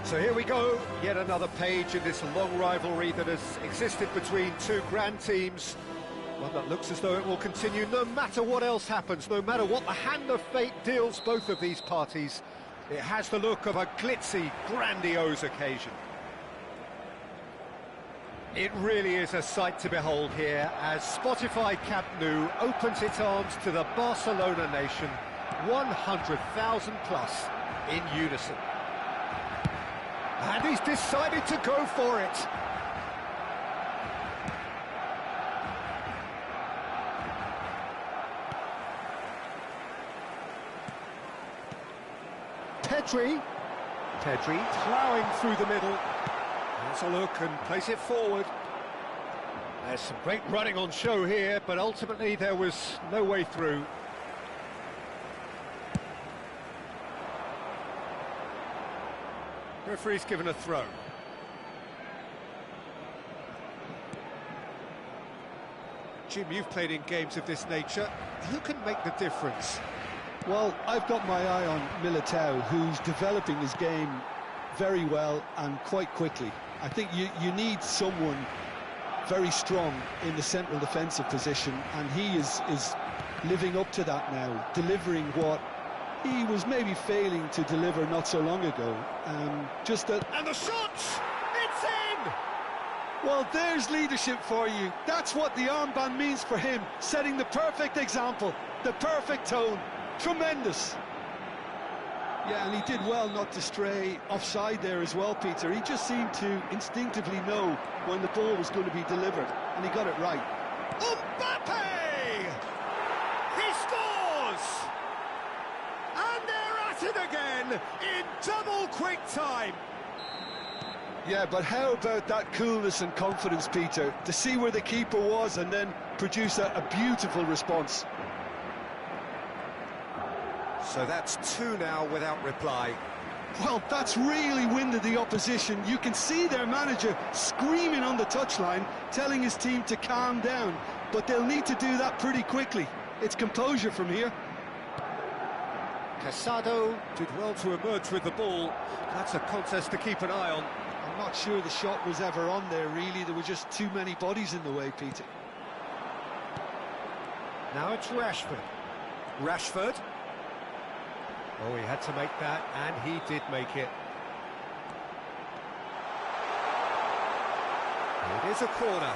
So here we go, yet another page in this long rivalry that has existed between two grand teams. One that looks as though it will continue no matter what else happens, no matter what the hand of fate deals both of these parties. It has the look of a glitzy, grandiose occasion. It really is a sight to behold here as Spotify Camp Nou opens its arms to the Barcelona nation, 100,000 plus in unison. And he's decided to go for it. Pedri ploughing through the middle. Has a look and plays it forward. There's some great running on show here, but ultimately there was no way through. Referee's given a throw. Jim, you've played in games of this nature. Who can make the difference? Well, I've got my eye on Militao, who's developing his game very well and quite quickly. I think you need someone very strong in the central defensive position, and he is living up to that now, delivering what he was maybe failing to deliver not so long ago. And the shots! It's in! Well, there's leadership for you. That's what the armband means for him, setting the perfect example, the perfect tone. Tremendous. Yeah, and he did well not to stray offside there as well, Peter. He just seemed to instinctively know when the ball was going to be delivered, and he got it right. Mbappe! He scores! And they're at it again in double quick time. Yeah, but how about that coolness and confidence, Peter, to see where the keeper was and then produce a beautiful response. So that's two now without reply. Well, that's really winded the opposition. You can see their manager screaming on the touchline, telling his team to calm down, but they'll need to do that pretty quickly. It's composure from here. Casado did well to emerge with the ball. That's a contest to keep an eye on. I'm not sure the shot was ever on there, really. There were just too many bodies in the way, Peter. Now it's Rashford. Oh, he had to make that, and he did make it. It is a corner.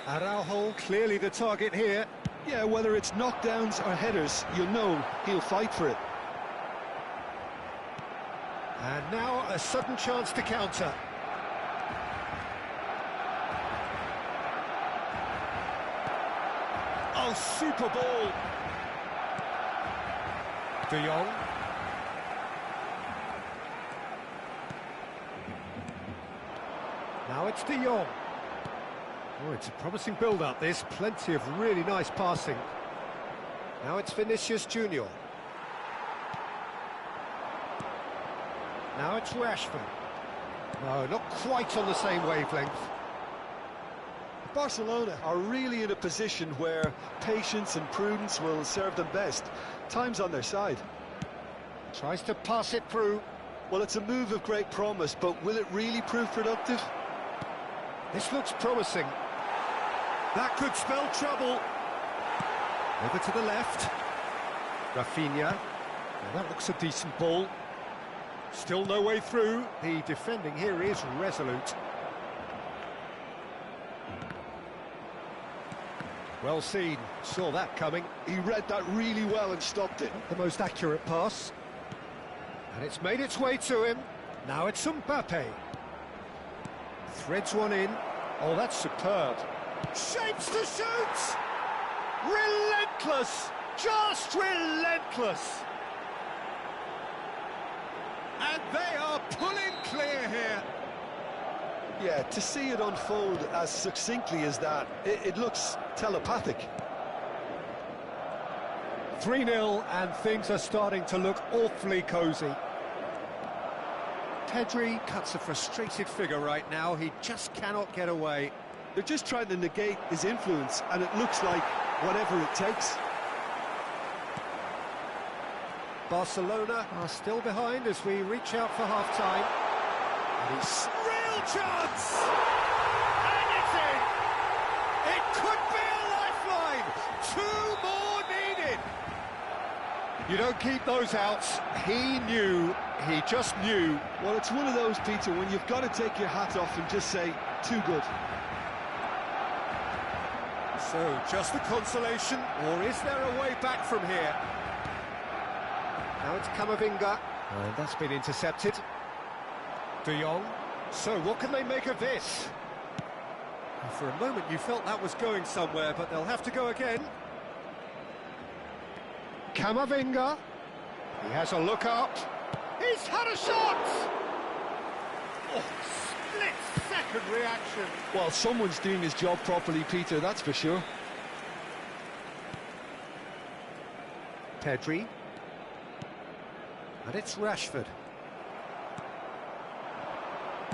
Araujo clearly the target here. Yeah, whether it's knockdowns or headers, you'll know he'll fight for it. And now a sudden chance to counter. Oh, super ball. De Jong. Now it's De Jong. Oh, it's a promising build-up, this. Plenty of really nice passing. Now it's Vinicius Junior. Now it's Rashford. No, not quite on the same wavelength. Barcelona are really in a position where patience and prudence will serve them best. Time's on their side. Tries to pass it through. Well, it's a move of great promise, but will it really prove productive? This looks promising. That could spell trouble. Over to the left. Rafinha. Now that looks a decent ball. Still no way through. The defending here is resolute. Well seen, saw that coming. He read that really well and stopped it. The most accurate pass. And it's made its way to him. Now it's Mbappe. Threads one in. Oh, that's superb. Shapes to shoot! Relentless! Just relentless! And they are pulling clear here. Yeah, to see it unfold as succinctly as that, it looks telepathic. 3-0, and things are starting to look awfully cosy. Pedri cuts a frustrated figure right now. He just cannot get away. They're just trying to negate his influence, and it looks like whatever it takes. Barcelona are still behind as we reach out for half-time. And it's real chance! And it's in! It could be a lifeline! 2 more needed! You don't keep those outs. He knew, he just knew. Well, it's one of those, Peter, when you've got to take your hat off and just say, too good. So, just the consolation, or is there a way back from here? Now it's Camavinga, and that's been intercepted. De Jong. So, what can they make of this? And for a moment you felt that was going somewhere, but they'll have to go again. Camavinga. He has a look up. He's had a shot! Oh, split-second reaction. Well, someone's doing his job properly, Peter, that's for sure. Pedri. And it's Rashford.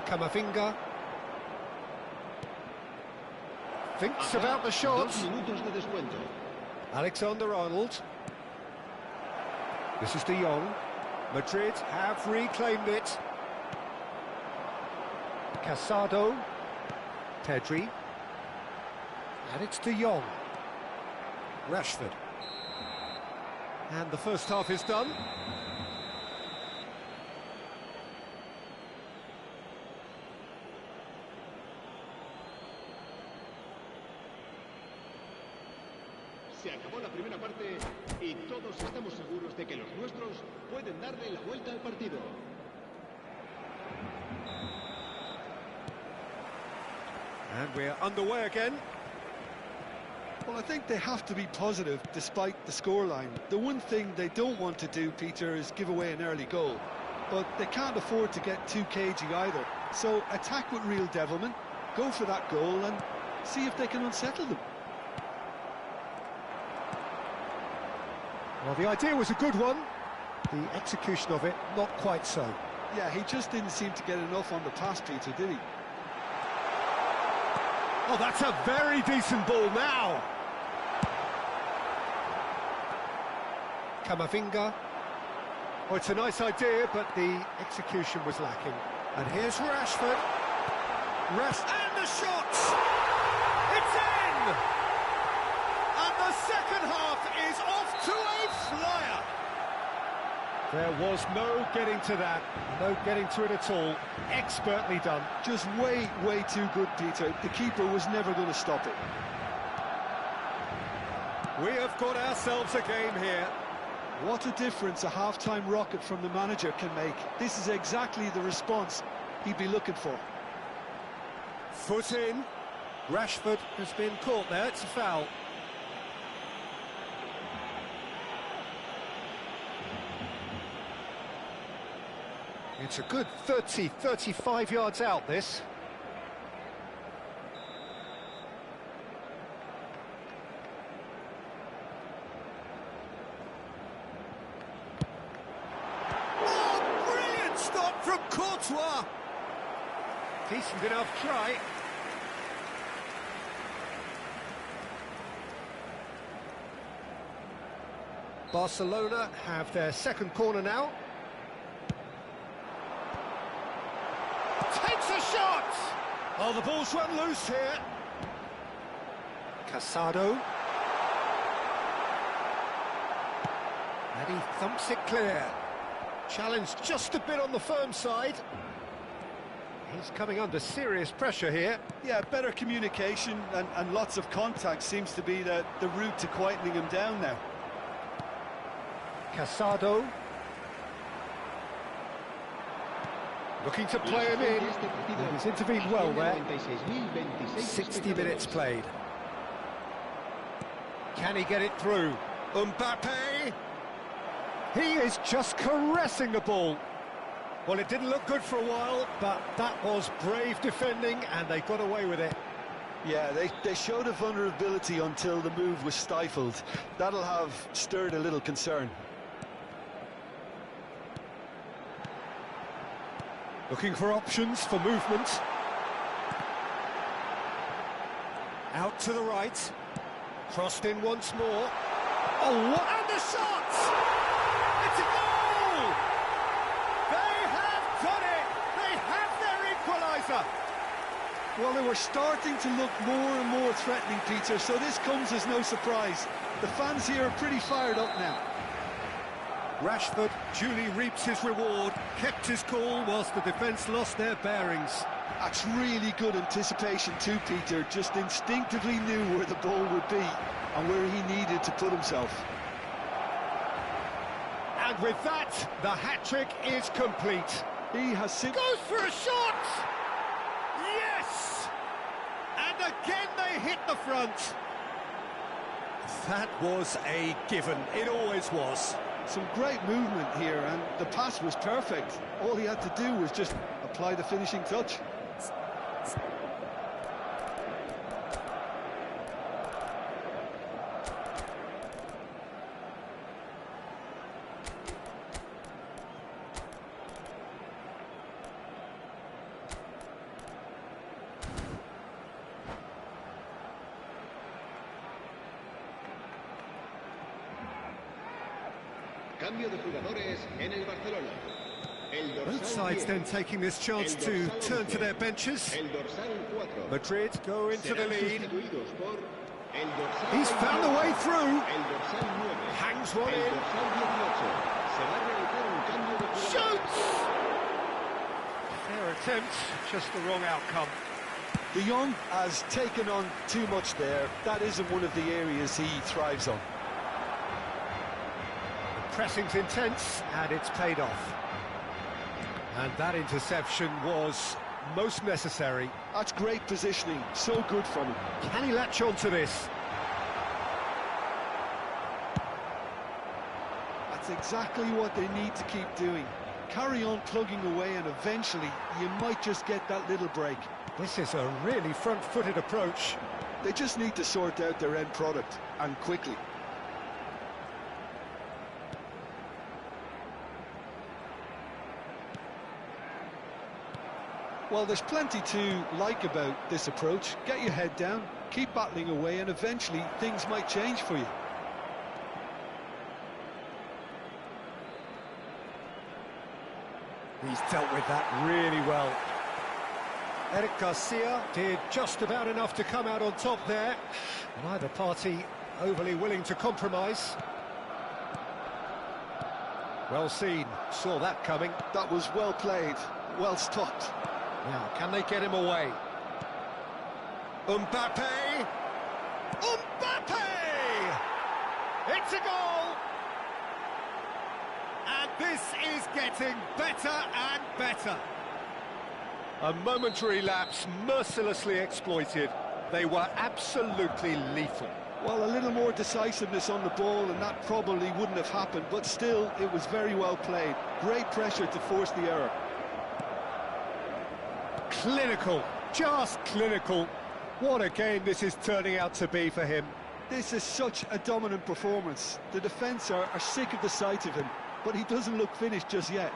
Camavinga. Thinks about the shot. Alexander-Arnold. This is De Jong. Madrid have reclaimed it. Casado. Pedri. And it's De Jong. Rashford. And the first half is done. Se acabó la primera parte y todos estamos seguros de que los nuestros pueden darle la vuelta al partido. And we're underway again. Well, I think they have to be positive despite the scoreline. The one thing they don't want to do, Peter, is give away an early goal. But they can't afford to get too cagey either. So attack with real devilment, go for that goal and see if they can unsettle them. Well, the idea was a good one. The execution of it, not quite so. Yeah, he just didn't seem to get enough on the pass, Peter, did he? Oh, that's a very decent ball now. Camavinga. Oh, it's a nice idea, but the execution was lacking. And here's Rashford. And the shot! It's in! And the second half is off to a flyer. There was no getting to that, no getting to it at all. Expertly done. Just way, way too good, Peter. The keeper was never going to stop it. We have got ourselves a game here. What a difference a half-time rocket from the manager can make. This is exactly the response he'd be looking for. Foot in. Rashford has been caught there. It's a foul. It's a good 30, 35 yards out, this. Oh, brilliant stop from Courtois. Decent enough try. Barcelona have their second corner now. Takes a shot! Oh, the ball's run loose here. Casado. And he thumps it clear. Challenged just a bit on the firm side. He's coming under serious pressure here. Yeah, better communication and lots of contact seems to be the route to quietening him down now. Casado. Looking to play him in. He's intervened well there. 60 minutes played. Can he get it through? Mbappe! He is just caressing the ball. Well, it didn't look good for a while, but that was brave defending, and they got away with it. Yeah, they showed a vulnerability until the move was stifled. That'll have stirred a little concern. Looking for options for movement. Out to the right. Crossed in once more. Oh, what? And the shot! It's a goal! Well, they were starting to look more and more threatening, Peter, so this comes as no surprise. The fans here are pretty fired up now. Rashford duly reaps his reward, kept his cool whilst the defence lost their bearings. That's really good anticipation too, Peter. Just instinctively knew where the ball would be and where he needed to put himself. And with that, the hat-trick is complete. He has goes for a shot! Yes! And again they hit the front. That was a given. It always was. Some great movement here, and the pass was perfect. All he had to do was just apply the finishing touch. Cambio de jugadores en el Barcelona. Both sides then taking this chance to turn to their benches. Madrid go into the lead. He's found a way through. Hangs one in. Shoots! Fair attempt, just the wrong outcome. De Jong has taken on too much there. That isn't one of the areas he thrives on. Pressing's intense, and it's paid off. And that interception was most necessary. That's great positioning, so good from him. Can he latch on to this? That's exactly what they need to keep doing. Carry on plugging away, and eventually you might just get that little break. This is a really front-footed approach. They just need to sort out their end product, and quickly. Well, there's plenty to like about this approach. Get your head down, keep battling away, and eventually things might change for you. He's dealt with that really well. Eric Garcia did just about enough to come out on top there. Neither party overly willing to compromise. Well seen, saw that coming. That was well played, well stopped. Now, can they get him away? Mbappe! Mbappe! It's a goal! And this is getting better and better. A momentary lapse mercilessly exploited. They were absolutely lethal. Well, a little more decisiveness on the ball and that probably wouldn't have happened, but still, it was very well played. Great pressure to force the error. Clinical, just clinical. What a game this is turning out to be for him. This is such a dominant performance. The defence are sick of the sight of him, but he doesn't look finished just yet.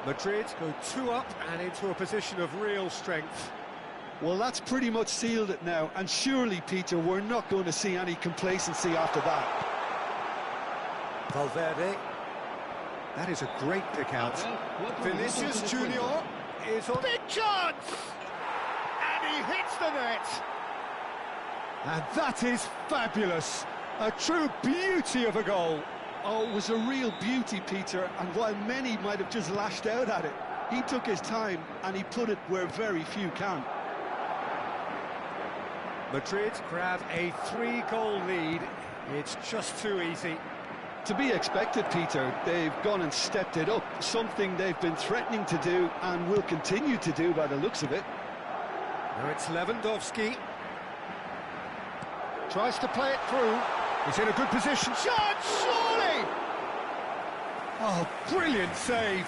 Madrid go 2 up and into a position of real strength. Well, that's pretty much sealed it now, and surely, Peter, we're not going to see any complacency after that. Valverde. That is a great pick out. Vinicius Junior is on big chance! And he hits the net! And that is fabulous. A true beauty of a goal. Oh, it was a real beauty, Peter, and while many might have just lashed out at it, he took his time and he put it where very few can. Madrid grab a 3-goal lead. It's just too easy. To be expected, Peter. They've gone and stepped it up, something they've been threatening to do and will continue to do by the looks of it. Now it's Lewandowski. Tries to play it through. He's in a good position. Shot, surely! Oh, brilliant save.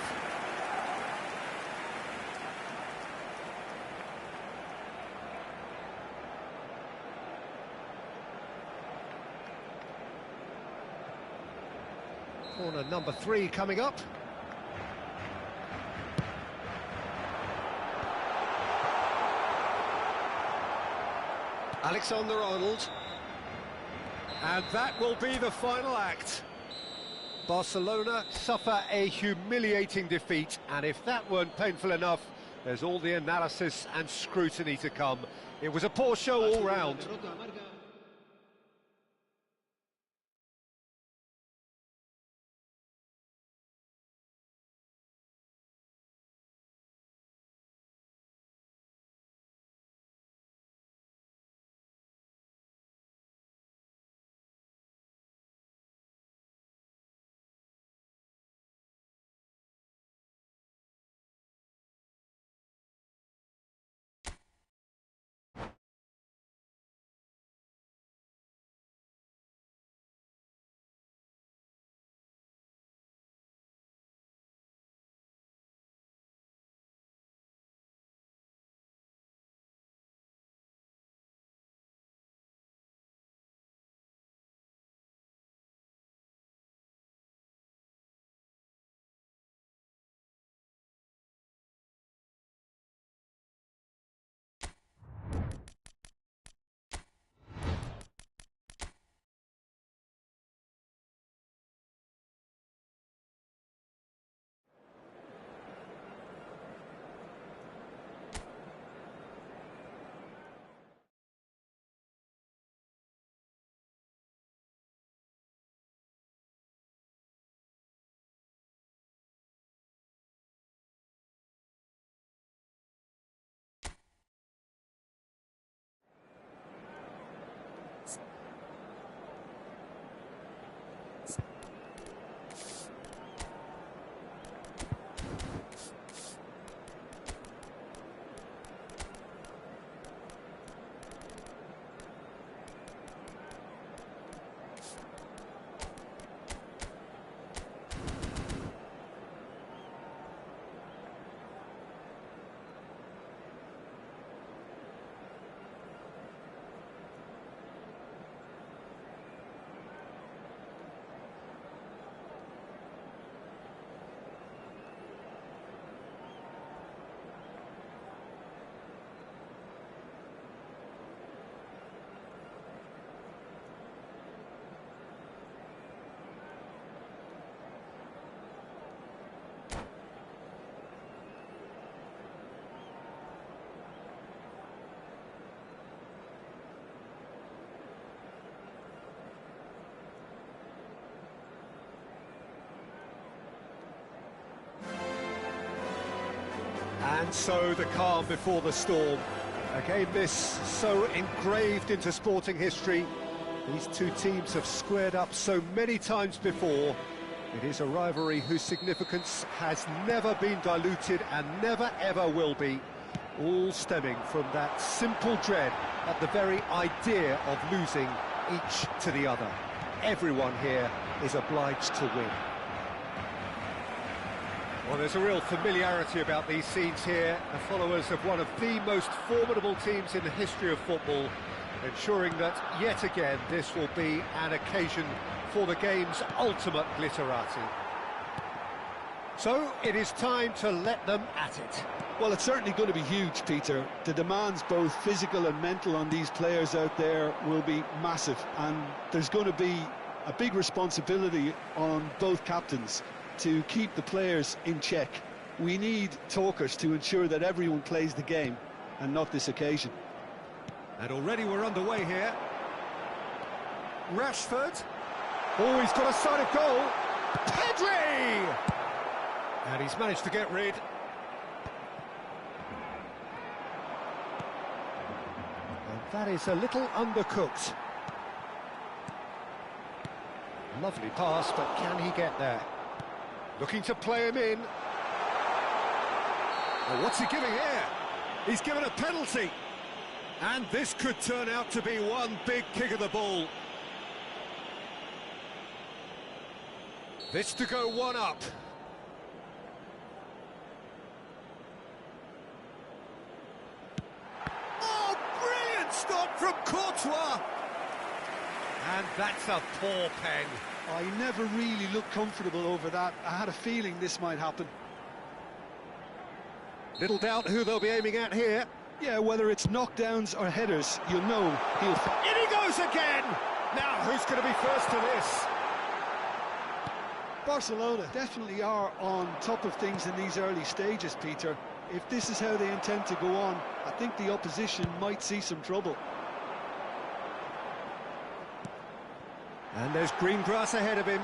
Corner number 3 coming up. Alexander-Arnold. And that will be the final act. Barcelona suffer a humiliating defeat, and if that weren't painful enough, There's all the analysis and scrutiny to come. It was a poor show all round. And so the calm before the storm. A game this so engraved into sporting history. These two teams have squared up so many times before. It is a rivalry whose significance has never been diluted and never ever will be. All stemming from that simple dread at the very idea of losing each to the other. Everyone here is obliged to win. Well, there's a real familiarity about these scenes here. The followers of one of the most formidable teams in the history of football, ensuring that, yet again, this will be an occasion for the game's ultimate glitterati. So, it is time to let them at it. Well, it's certainly going to be huge, Peter. The demands, both physical and mental, on these players out there will be massive, and there's going to be a big responsibility on both captains to keep the players in check. We need talkers to ensure that everyone plays the game, and not this occasion. And already we're underway here. Rashford. Oh, he's got a sight of goal. Pedri! And he's managed to get rid. And that is a little undercooked. Lovely pass, but can he get there? Looking to play him in. Oh, what's he giving here? He's given a penalty. And this could turn out to be one big kick of the ball. This to go one up. Oh, brilliant stop from Courtois. And that's a poor pen. I never really looked comfortable over that. I had a feeling this might happen. Little doubt who they'll be aiming at here. Yeah, whether it's knockdowns or headers, you'll know he'll... In he goes again! Now, who's going to be first to this? Barcelona definitely are on top of things in these early stages, Peter. If this is how they intend to go on, I think the opposition might see some trouble. And there's green grass ahead of him.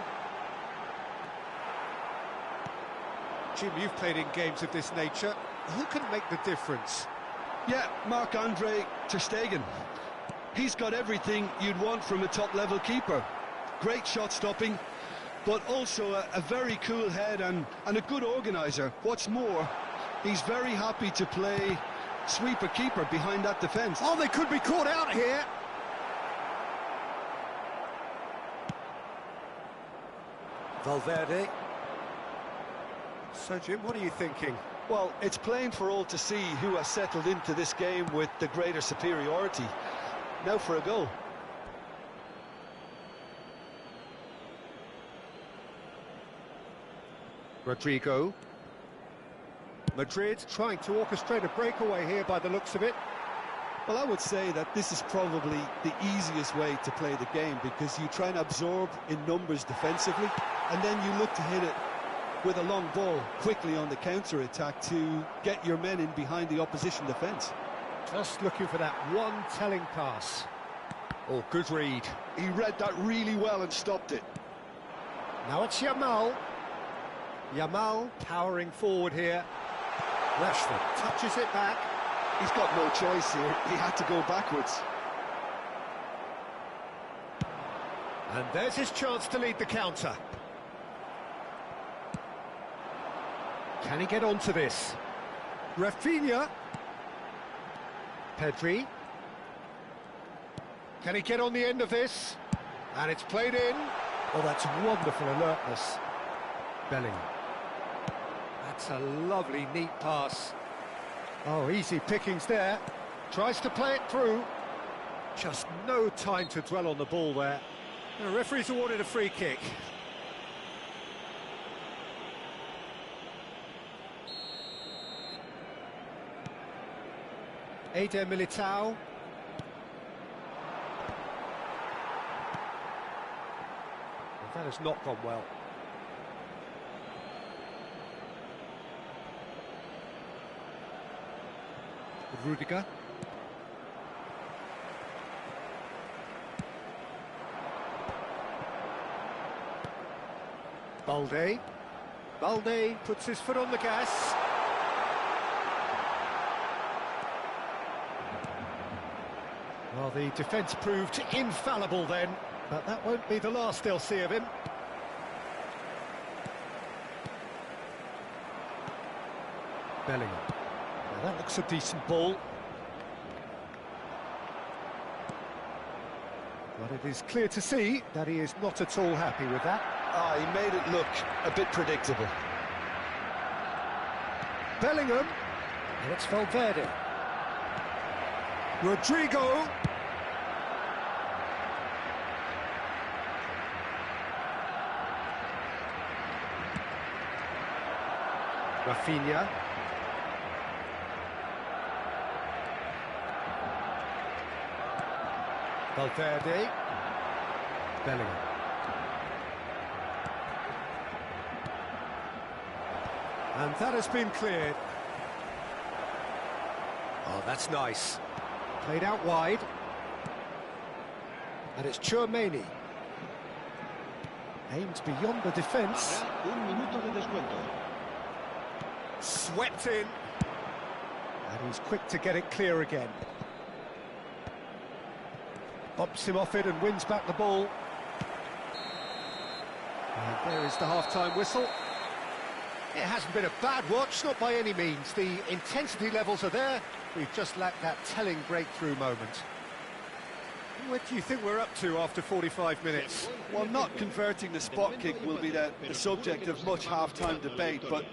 Jim, you've played in games of this nature. Who can make the difference? Yeah, Marc-Andre ter Stegen. He's got everything you'd want from a top-level keeper. Great shot stopping, but also a very cool head and a good organiser. What's more, he's very happy to play sweeper-keeper behind that defence. Oh, they could be caught out here. Valverde. So, Jim, what are you thinking? Well, it's plain for all to see who has settled into this game with the greater superiority. Now for a goal. Rodrigo. Madrid trying to orchestrate a breakaway here by the looks of it. Well, I would say that this is probably the easiest way to play the game, because you try and absorb in numbers defensively, and then you look to hit it with a long ball quickly on the counter-attack to get your men in behind the opposition defence. Just looking for that one telling pass. Oh, good read. He read that really well and stopped it. Now it's Yamal. Yamal powering forward here. Rashford touches it back. He's got no choice here. He had to go backwards. And there's his chance to lead the counter. Can he get onto this? Rafinha. Pedri. Can he get on the end of this? And it's played in. Oh, that's wonderful alertness. Bellingham. That's a lovely, neat pass. Oh, easy pickings there. Tries to play it through. Just no time to dwell on the ball there. The referee's awarded a free kick. Eder Militao. Well, that has not gone well. Rudiger. Balde. Balde puts his foot on the gas. Well, the defence proved infallible then, but that won't be the last they'll see of him. Bellingham. Now that looks a decent ball. But it is clear to see that he is not at all happy with that. Ah, he made it look a bit predictable. Bellingham. And it's Valverde. Rodrigo. Rafinha. Valverde. Bellingham. And that has been cleared. Oh, that's nice. Played out wide. And it's Tchouaméni. Aimed beyond the defence. Un minuto de descuento. Swept in. And he's quick to get it clear again. Bumps him off it and wins back the ball. And there is the half-time whistle. It hasn't been a bad watch, not by any means. The intensity levels are there. We've just lacked that telling breakthrough moment. What do you think we're up to after 45 minutes? Well, not converting the spot kick will be the subject of much half-time debate, but,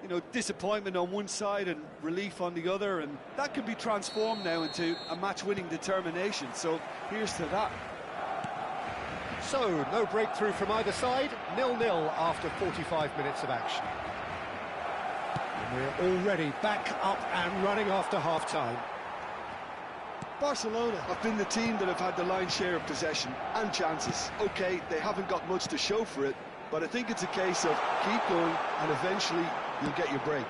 you know, disappointment on one side and relief on the other, and that can be transformed now into a match-winning determination, so here's to that. So, no breakthrough from either side, 0-0 after 45 minutes of action. And we're already back up and running after half-time. Barcelona have been the team that have had the lion's share of possession and chances. OK, they haven't got much to show for it, but I think it's a case of keep going and eventually you'll get your break.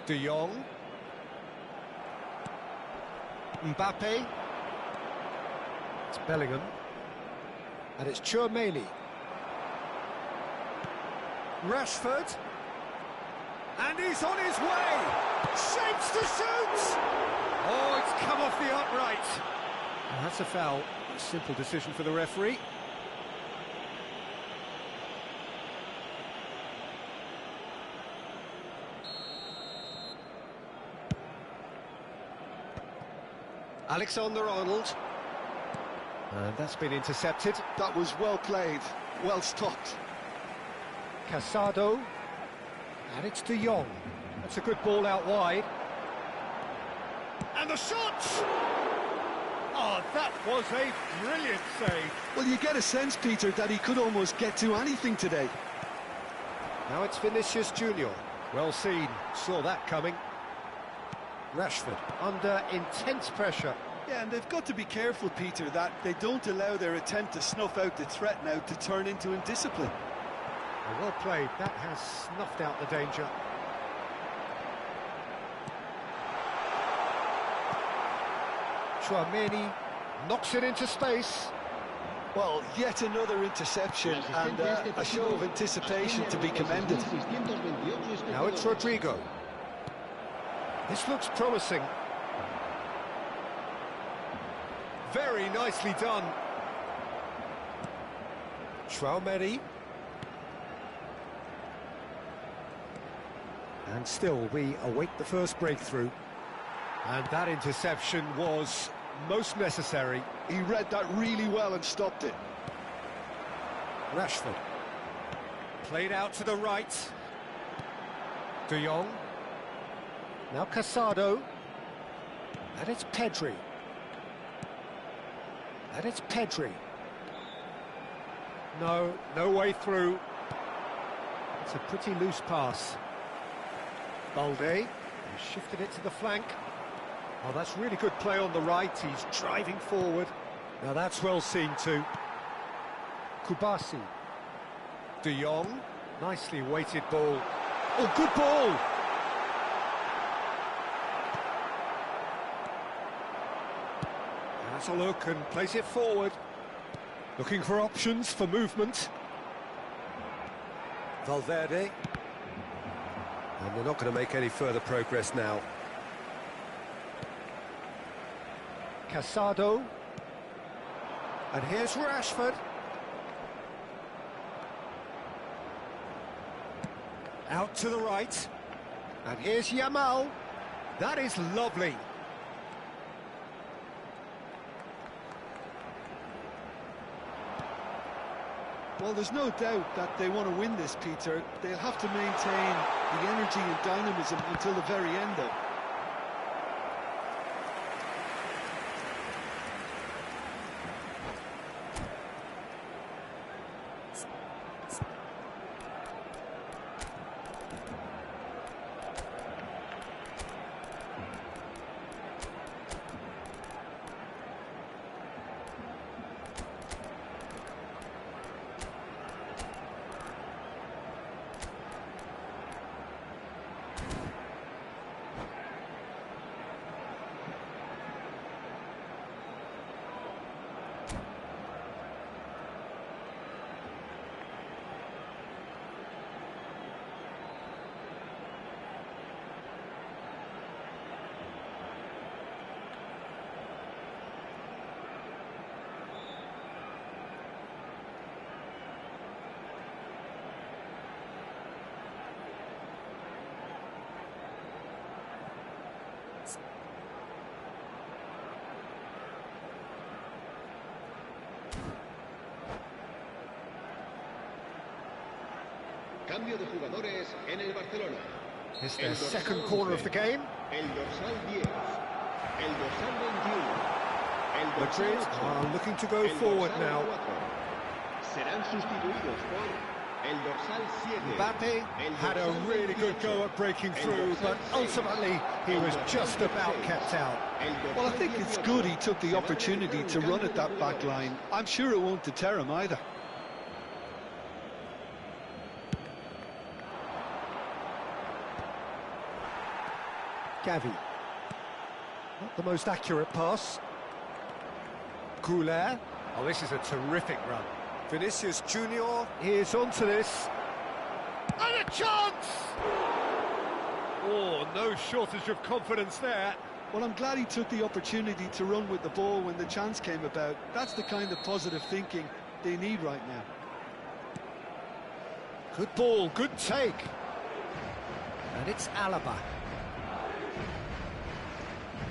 De Jong. Mbappe. It's Bellingham. And it's Tchouaméni. Rashford. And he's on his way! Shapes to shoot! Oh, it's come off the upright. And that's a foul. A simple decision for the referee. Alexander-Arnold. And that's been intercepted. That was well played, well stopped. Casado. And it's De Jong. That's a good ball out wide. And the shot! Oh, that was a brilliant save. Well, you get a sense, Peter, that he could almost get to anything today. Now it's Vinicius Junior. Well seen, saw that coming. Rashford under intense pressure. Yeah, and they've got to be careful, Peter, that they don't allow their attempt to snuff out the threat now to turn into indiscipline. Well played, that has snuffed out the danger. Tchouaméni knocks it into space. Well, yet another interception and a show of anticipation to be commended. Now it's Rodrigo. This looks promising. Very nicely done. Tchouaméni. And still, we await the first breakthrough. And that interception was most necessary. He read that really well and stopped it. Rashford. Played out to the right. De Jong. Now Casado. And it's Pedri. And it's Pedri. No way through. It's a pretty loose pass. Balde. He shifted it to the flank. Oh, that's really good play on the right. He's driving forward. Now that's well seen too. Kubasi. De Jong. Nicely weighted ball. Oh, good ball! Has a look and plays it forward. Looking for options for movement. Valverde. And they're not going to make any further progress now. Casado. And here's Rashford. Out to the right. And here's Yamal. That is lovely. Well, there's no doubt that they want to win this, Peter. They'll have to maintain the energy and dynamism until the very end, though. Cambio de jugadores en el Barcelona. It's their second corner of the game. El dorsal 10. El dorsal 21. El dorsal Madrid 8. are looking to go El forward dorsal now. 4. Serán sustituidos por el dorsal 7. Mbappe had a really good go at breaking through, but ultimately he was just about kept out. Well, I think it's good he took the opportunity to run at that back line. I'm sure it won't deter him either. Gavi. Not the most accurate pass. Goulet. Oh, this is a terrific run. Vinicius Junior is onto this. And a chance! Oh, no shortage of confidence there. Well, I'm glad he took the opportunity to run with the ball when the chance came about. That's the kind of positive thinking they need right now. Good ball, good take. And it's Alaba.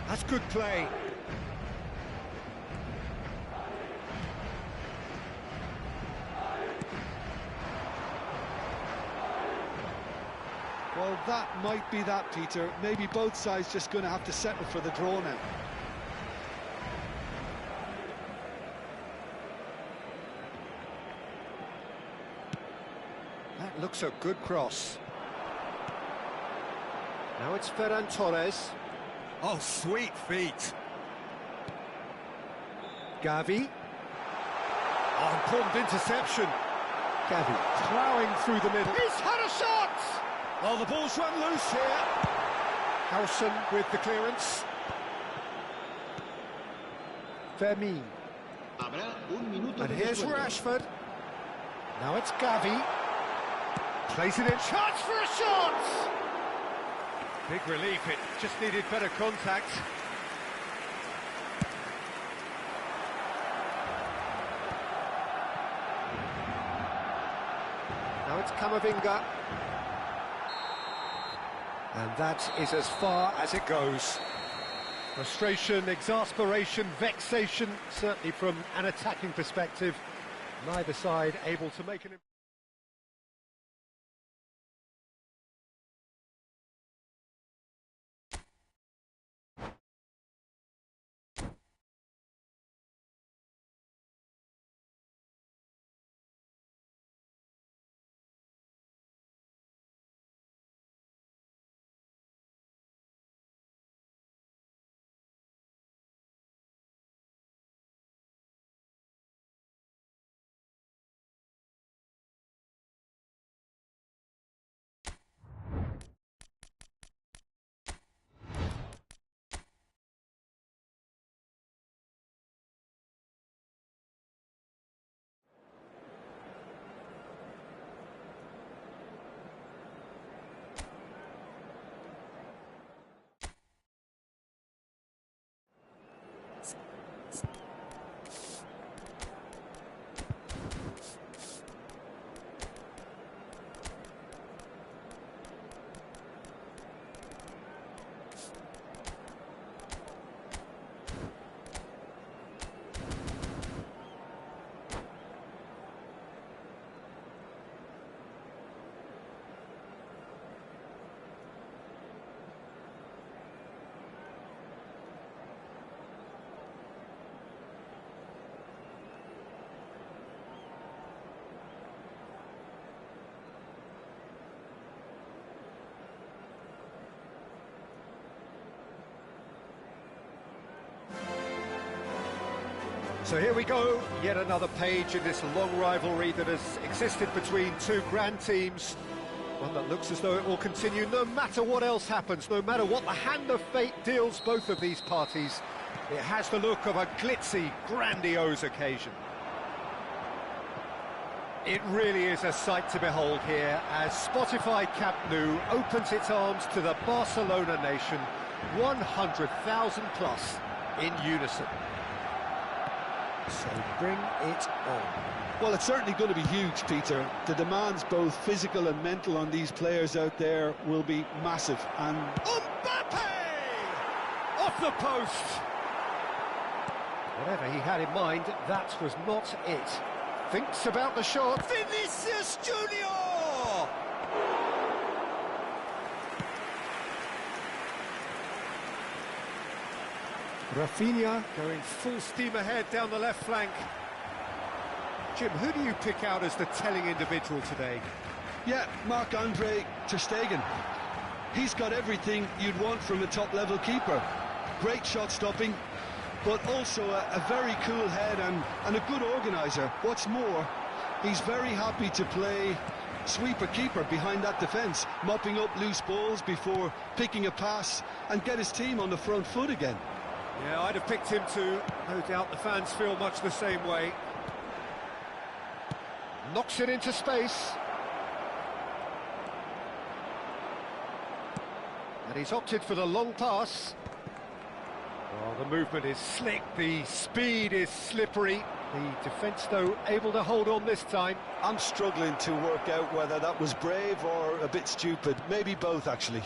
That's good play. Well, that might be that, Peter. Maybe both sides just going to have to settle for the draw now. That looks a good cross. Now it's Ferran Torres. Oh, sweet feet. Gavi. Oh, important interception. Gavi ploughing through the middle. He's had a shot! Oh, the ball's run loose here. Howson with the clearance. Fermin. And here's Rashford. Now it's Gavi. Plays it in. Chance for a shot! Big relief, it just needed better contact. Now it's Camavinga. And that is as far as it goes. Frustration, exasperation, vexation, certainly from an attacking perspective. Neither side able to make an... So here we go, yet another page in this long rivalry that has existed between two grand teams. One that looks as though it will continue no matter what else happens, no matter what the hand of fate deals both of these parties. It has the look of a glitzy, grandiose occasion. It really is a sight to behold here as Spotify Camp Nou opens its arms to the Barcelona nation, 100,000 plus in unison. So bring it on. Well, it's certainly going to be huge, Peter. The demands, both physical and mental, on these players out there will be massive. And Mbappe! Off the post! Whatever he had in mind, that was not it. Thinks about the shot. Vinicius Junior! Rafinha going full steam ahead down the left flank. Jim, who do you pick out as the telling individual today? yeah, Marc-Andre ter Stegen. He's got everything you'd want from a top-level keeper. Great shot stopping, but also a very cool head and a good organiser. What's more, he's very happy to play sweeper keeper behind that defence, mopping up loose balls before picking a pass and get his team on the front foot again. Yeah, I'd have picked him too. No doubt the fans feel much the same way. Knocks it into space. And he's opted for the long pass. Well, the movement is slick, the speed is slippery. The defence, though, able to hold on this time. I'm struggling to work out whether that was brave or a bit stupid. Maybe both, actually.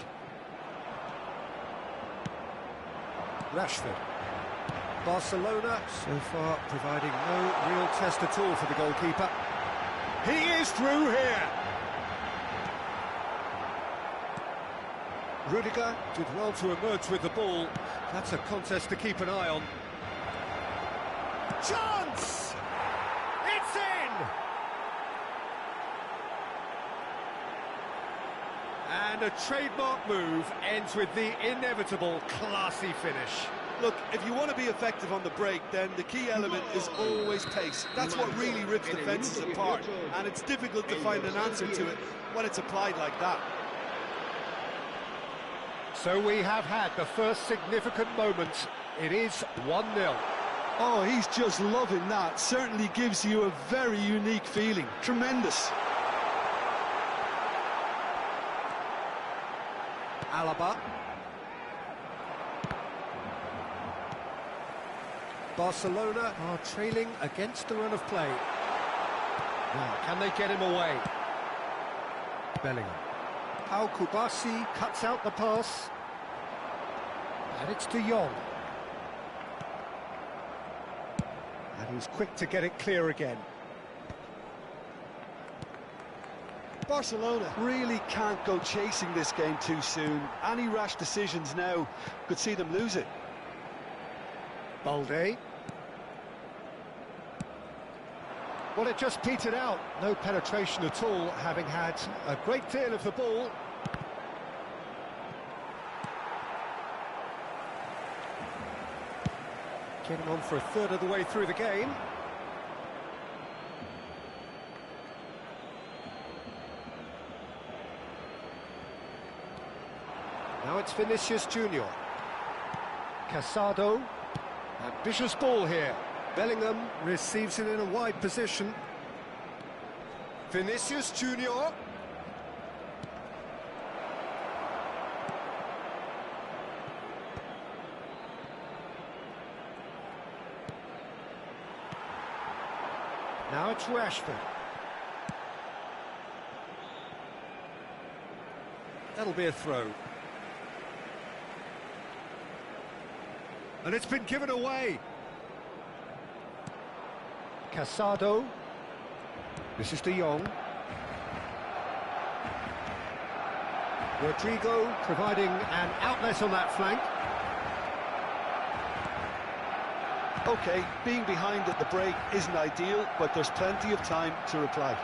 Rashford. Barcelona, so far, providing no real test at all for the goalkeeper. He is through here! Rudiger did well to emerge with the ball. That's a contest to keep an eye on. Chance! It's in! And a trademark move ends with the inevitable classy finish. Look, if you want to be effective on the break, then the key element is always pace. That's what really rips defences apart, and it's difficult to find an answer to it when it's applied like that. So we have had the first significant moment. It is 1-0. Oh, he's just loving that. Certainly gives you a very unique feeling. Tremendous. Alaba. Barcelona are trailing against the run of play. Now, can they get him away? Bellingham. Pau Kubasi cuts out the pass. And it's De Jong. And he's quick to get it clear again. Barcelona really can't go chasing this game too soon. Any rash decisions now could see them lose it. Balde. Well, it just petered out. No penetration at all, having had a great deal of the ball. Getting on for a third of the way through the game. Now it's Vinicius Junior. Casado. Ambitious ball here. Bellingham receives it in a wide position. Vinicius Junior. Now it's Rashford. That'll be a throw. And it's been given away. Casado. This is De Jong. Rodrigo providing an outlet on that flank. OK, being behind at the break isn't ideal, but there's plenty of time to reply.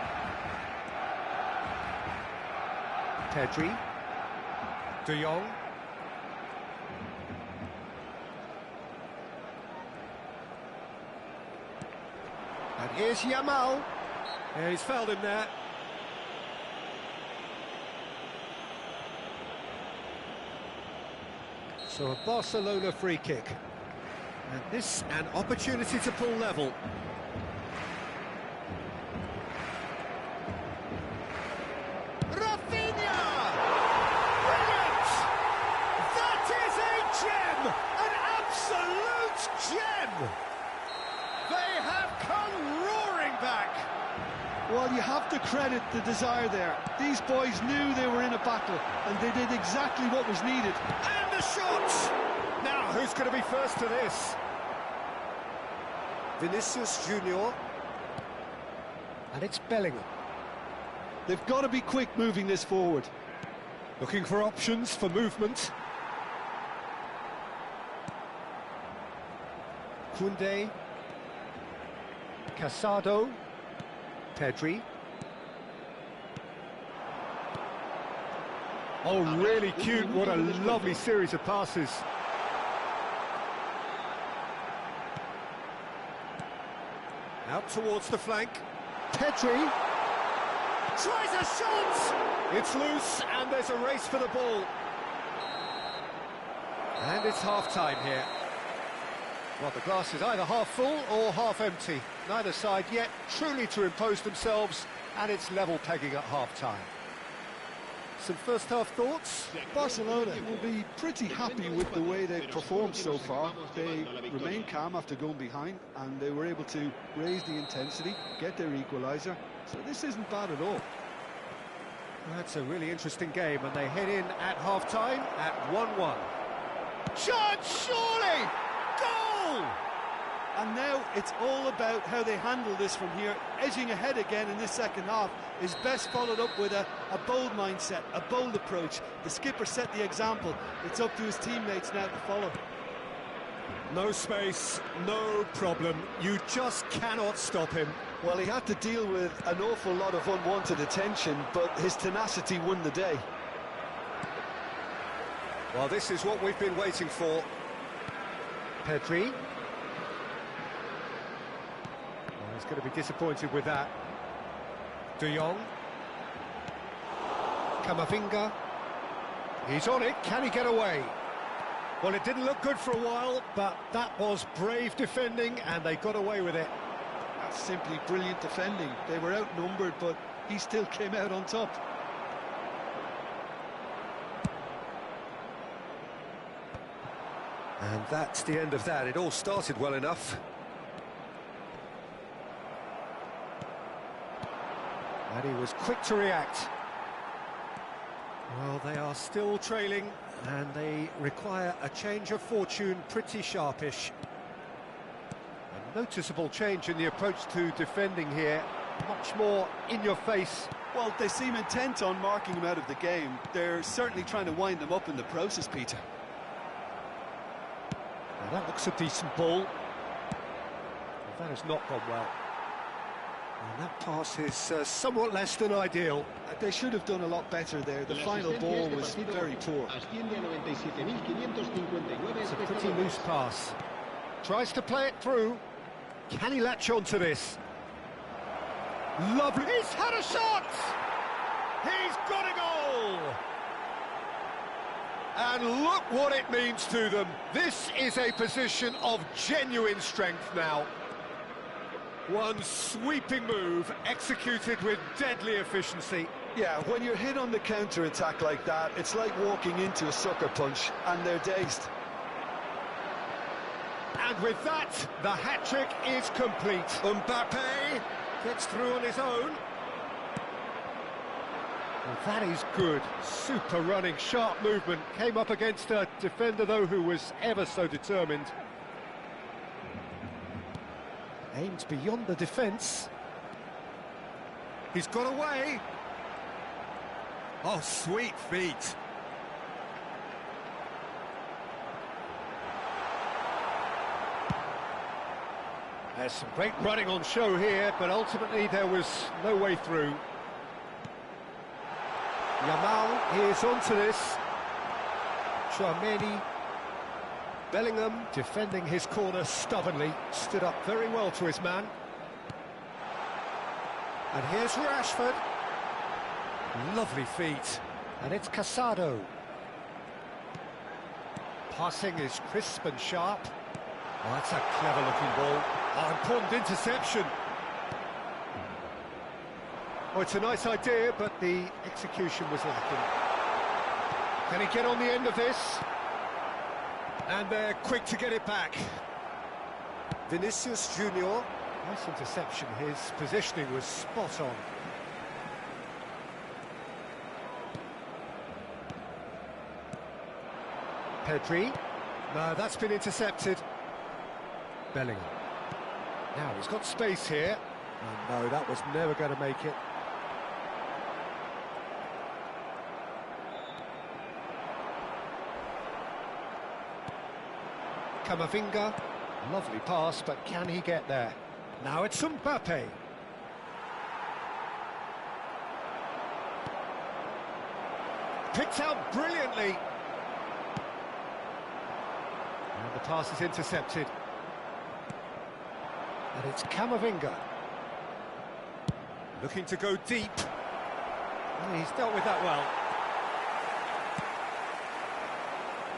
Pedri. De Jong. And here's Yamal. Yeah, he's fouled him there. So a Barcelona free kick. And this, an opportunity to pull level. Rafinha! Brilliant! That is a gem! An absolute gem! They have come roaring back! Well, you have to credit the desire there. These boys knew they were in a battle, and they did exactly what was needed. And a shot! Now, who's going to be first to this? Vinicius Junior. And it's Bellingham. They've got to be quick moving this forward. Looking for options for movement. Koundé. Casado. Pedri. Oh, really cute. What a lovely series of passes. Out towards the flank. Pedri. tries a shot! It's loose, and there's a race for the ball. And it's half-time here. Well, the glass is either half full or half empty. Neither side yet truly to impose themselves, and it's level pegging at half-time. Some first-half thoughts? Barcelona will be pretty happy with the way they've performed so far. They remained calm after going behind, and they were able to raise the intensity, get their equaliser. So this isn't bad at all. That's a really interesting game, and they head in at half-time at 1-1. Chance, surely! Goal! And now it's all about how they handle this from here. Edging ahead again in this second half is best followed up with a bold mindset, a bold approach. The skipper set the example. It's up to his teammates now to follow. No space, no problem. You just cannot stop him. Well, he had to deal with an awful lot of unwanted attention, but his tenacity won the day. Well, this is what we've been waiting for. Pedri. Well, he's going to be disappointed with that. De Jong. Camavinga. He's on it. Can he get away? Well, it didn't look good for a while, but that was brave defending, and they got away with it. That's simply brilliant defending. They were outnumbered, but he still came out on top. And that's the end of that. It all started well enough. And he was quick to react. Well, they are still trailing, and they require a change of fortune, pretty sharpish. A noticeable change in the approach to defending here, much more in your face. Well, they seem intent on marking him out of the game. They're certainly trying to wind them up in the process, Peter. Now that looks a decent ball. Well, that has not gone well. And that pass is somewhat less than ideal. They should have done a lot better there. The final ball was very poor. It's a pretty loose pass. Tries to play it through. Can he latch on to this? Lovely. He's had a shot! He's got a goal! And look what it means to them. This is a position of genuine strength now. One sweeping move, executed with deadly efficiency. Yeah, when you're hit on the counter-attack like that, it's like walking into a sucker punch, and they're dazed. And with that, the hat-trick is complete. Mbappe gets through on his own. Well, that is good. Super running, sharp movement. Came up against a defender, though, who was ever so determined. Aims beyond the defence. He's got away. Oh, sweet feet. There's some great running on show here, but ultimately there was no way through. Yamal is onto this. Tchouaméni. Bellingham defending his corner stubbornly, stood up very well to his man. And here's Rashford. Lovely feet. And it's Casado. Passing is crisp and sharp. Oh, that's a clever-looking ball. Oh, important interception. Oh, it's a nice idea, but the execution was lacking. Can he get on the end of this? And they're quick to get it back. Vinicius Junior. Nice interception. His positioning was spot on. Pedri. No, that's been intercepted. Bellingham. Now, he's got space here. Oh, no, that was never going to make it. Camavinga, lovely pass, but can he get there? Now it's Mbappe. Picked out brilliantly. And the pass is intercepted. And it's Camavinga. Looking to go deep. He's dealt with that well.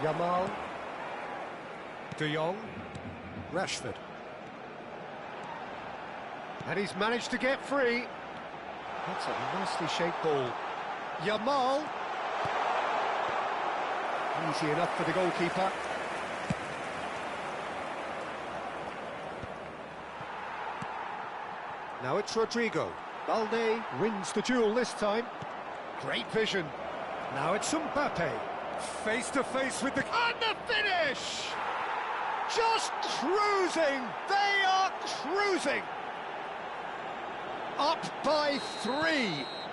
Yamal. De Jong. Rashford. And he's managed to get free. That's a nicely shaped ball. Yamal. Easy enough for the goalkeeper. Now it's Rodrigo. Balde wins the duel this time. Great vision. Now it's Mbappe. Face to face with the... And the finish! Just cruising! They are cruising! Up by 3.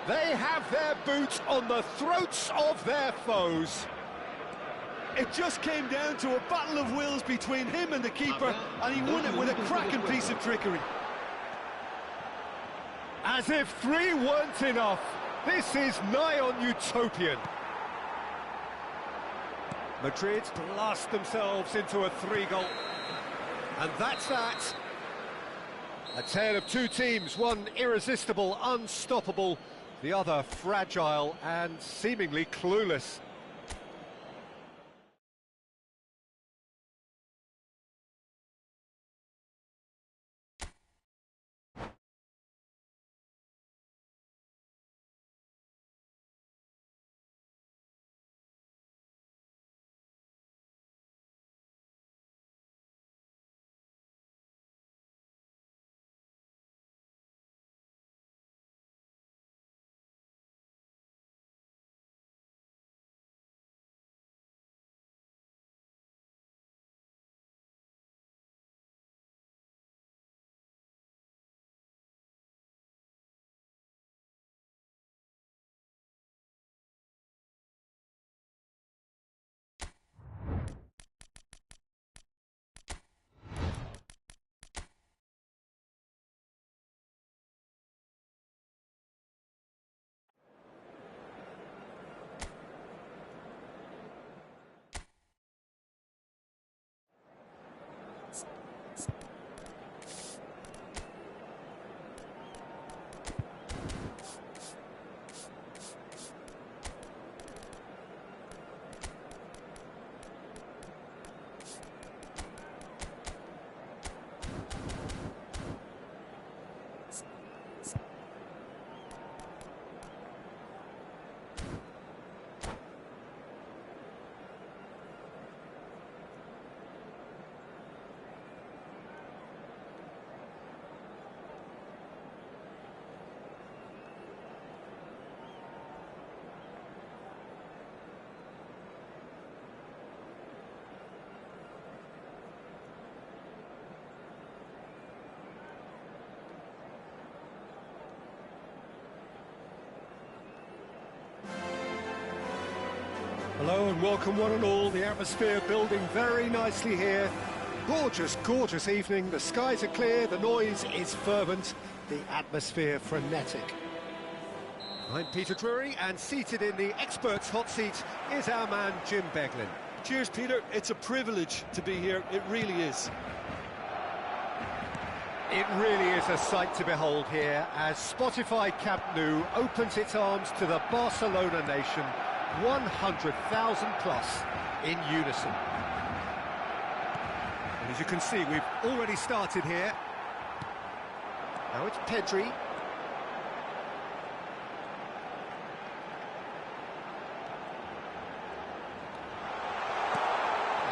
They have their boots on the throats of their foes. It just came down to a battle of wills between him and the keeper, and he won it with a cracking piece of trickery. As if 3 weren't enough, this is nigh on utopian. Madrid blast themselves into a 3-goal. And that's that. A tale of 2 teams, one irresistible, unstoppable, the other fragile and seemingly clueless. Hello and welcome one and all. The atmosphere building very nicely here. Gorgeous, gorgeous evening. The skies are clear, the noise is fervent, the atmosphere frenetic. I'm Peter Drury, and seated in the experts' hot seat is our man Jim Beglin. Cheers, Peter. It's a privilege to be here. It really is. It really is a sight to behold here as Spotify Camp Nou opens its arms to the Barcelona nation, 100,000 plus in unison. And as you can see, we've already started here. Now it's Pedri.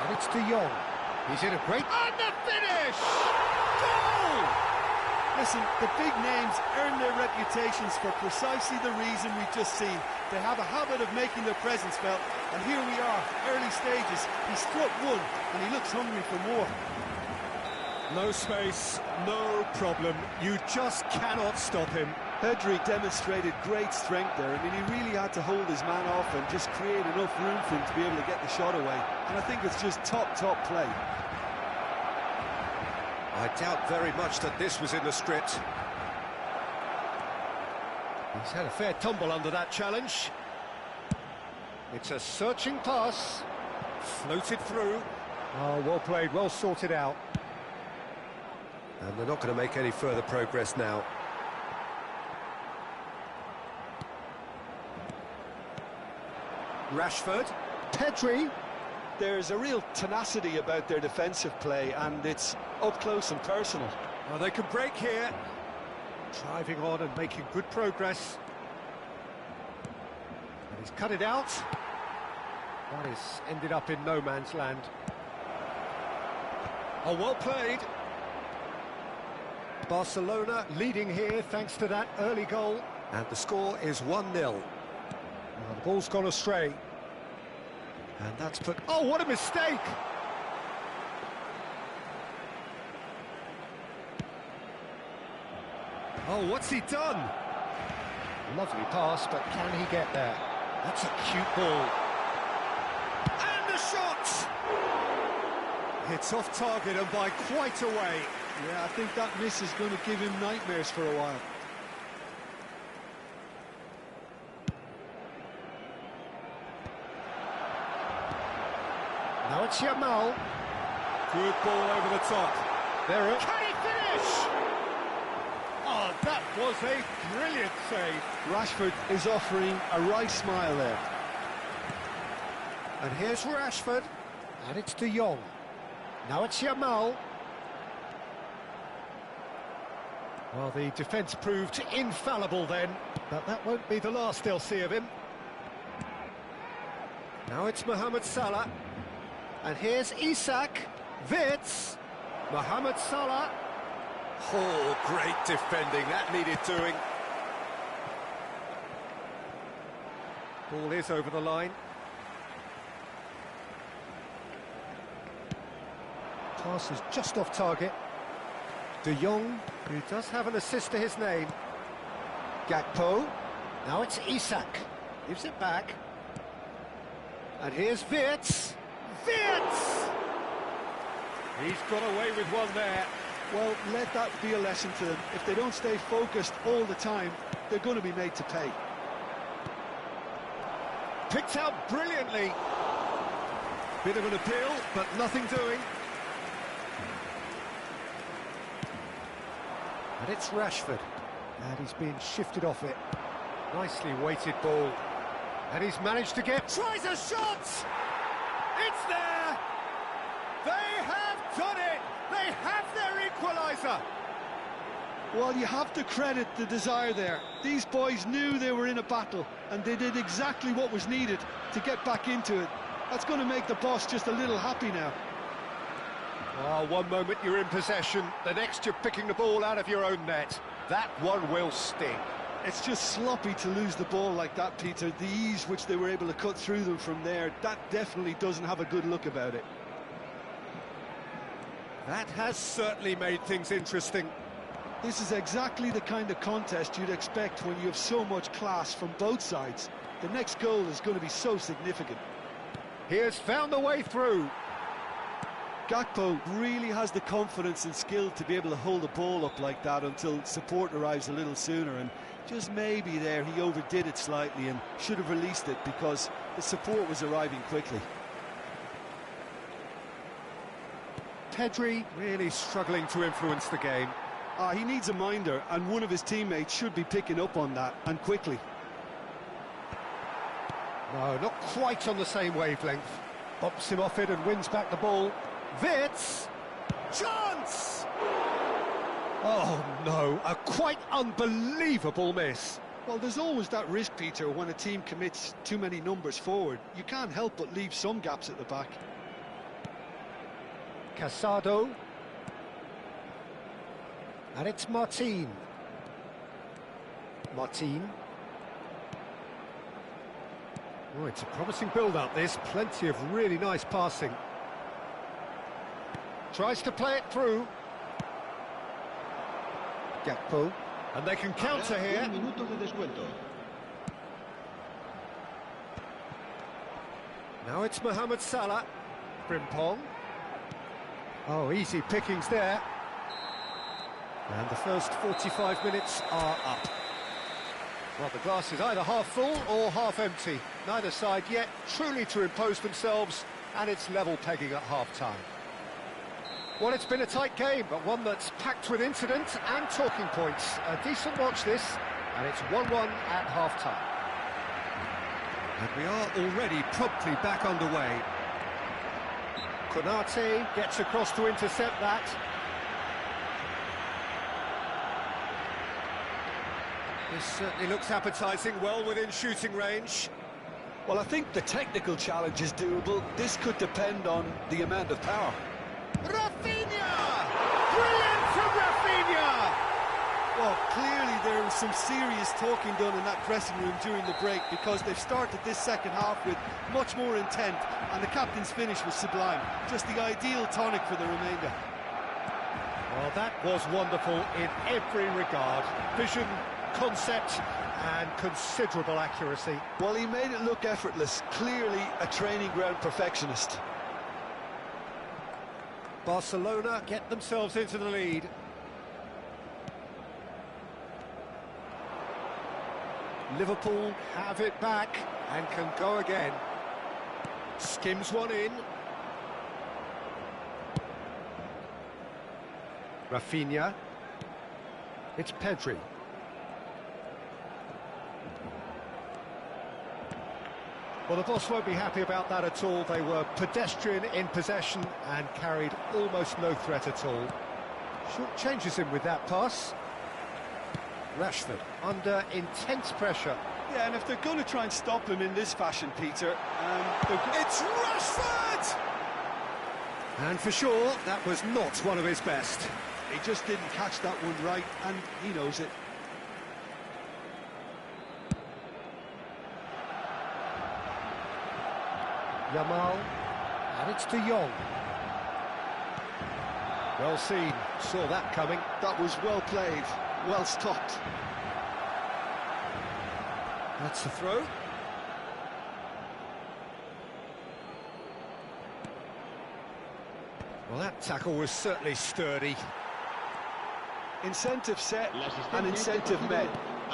Now it's De Jong. He's in a great... And the finish! Goal! Listen, the big names earn their reputations for precisely the reason we've just seen. They have a habit of making their presence felt, and here we are, early stages. He struck one, and he looks hungry for more. No space, no problem. You just cannot stop him. Pedri demonstrated great strength there. I mean, he really had to hold his man off and just create enough room for him to be able to get the shot away. And I think it's just top play. I doubt very much that this was in the script. He's had a fair tumble under that challenge. It's a searching pass. Floated through. Oh, well played, well sorted out. And they're not going to make any further progress now. Rashford. Pedri. There's a real tenacity about their defensive play, and it's up close and personal. Well, they can break here. Driving on and making good progress. And he's cut it out. That is ended up in no man's land. Oh, well played. Barcelona leading here thanks to that early goal. And the score is 1-0. Now, the ball's gone astray. And that's put... Oh, what a mistake! Oh, what's he done? Lovely pass, but can he get there? That's a cute ball. And the shot! It's off target and by quite a way. Yeah, I think that miss is going to give him nightmares for a while. Now it's Yamal. Good ball over the top. There it. Can he finish? Oh, that was a brilliant save. Rashford is offering a right smile there. And here's Rashford. And it's De Jong. Now it's Yamal. Well, the defence proved infallible then, but that won't be the last they'll see of him. Now it's Mohamed Salah. And here's Isak. Wits. Mohamed Salah. Oh, great defending. That needed doing. Ball is over the line. Pass is just off target. De Jong, who does have an assist to his name. Gakpo. Now it's Isak. Gives it back. And here's Wits. Wits! He's got away with one there. Well, let that be a lesson to them. If they don't stay focused all the time, they're going to be made to pay. Picked out brilliantly. Bit of an appeal, but nothing doing. And it's Rashford. And he's being shifted off it. Nicely weighted ball. And he's managed to get... Tries a shot! It's there! They have done it! They have their equaliser! Well, you have to credit the desire there. These boys knew they were in a battle, and they did exactly what was needed to get back into it. That's going to make the boss just a little happy now. Oh, one moment you're in possession, the next you're picking the ball out of your own net. That one will sting. It's just sloppy to lose the ball like that, Peter. The ease which they were able to cut through them from there, that definitely doesn't have a good look about it. That has certainly made things interesting. This is exactly the kind of contest you'd expect when you have so much class from both sides. The next goal is going to be so significant. He has found a way through. Gakpo really has the confidence and skill to be able to hold the ball up like that until support arrives a little sooner, and just maybe there he overdid it slightly and should have released it because the support was arriving quickly. Pedri really struggling to influence the game. He needs a minder, and one of his teammates should be picking up on that, and quickly. No, not quite on the same wavelength. Bumps him off it and wins back the ball. Wits! Chance! Oh, no, a quite unbelievable miss. Well, there's always that risk, Peter, when a team commits too many numbers forward. You can't help but leave some gaps at the back. Casado. And it's Martin. Martin. Oh, it's a promising build-up, this. Plenty of really nice passing. Tries to play it through. Gakpo. And they can counter here. Now it's Mohamed Salah. Frimpong. Oh, easy pickings there. And the first 45 minutes are up. Well, the glass is either half full or half empty. Neither side yet truly to impose themselves, and it's level pegging at half-time. Well, it's been a tight game, but one that's packed with incident and talking points. A decent watch this, and it's 1-1 at half-time. And we are already promptly back underway. Konate gets across to intercept that. This certainly looks appetising, well within shooting range. Well, I think the technical challenge is doable. This could depend on the amount of power. Rafinha! Brilliant from Rafinha! Well, clearly there was some serious talking done in that pressing room during the break, because they've started this second half with much more intent, and the captain's finish was sublime. Just the ideal tonic for the remainder. Well, that was wonderful in every regard. Vision, concept, and considerable accuracy. Well, he made it look effortless. Clearly a training ground perfectionist. Barcelona get themselves into the lead. Liverpool have it back and can go again. Skims one in. Rafinha. It's Pedri. Well, the boss won't be happy about that at all. They were pedestrian in possession and carried almost no threat at all. Short changes him with that pass. Rashford under intense pressure. Yeah, and if they're going to try and stop him in this fashion, Peter, it's Rashford! And for sure, that was not one of his best. He just didn't catch that one right, and he knows it. Yamal, and it's De Jong. Well seen, saw that coming. That was well played, well stopped. That's the throw. Well, that tackle was certainly sturdy. Incentive set and incentive met.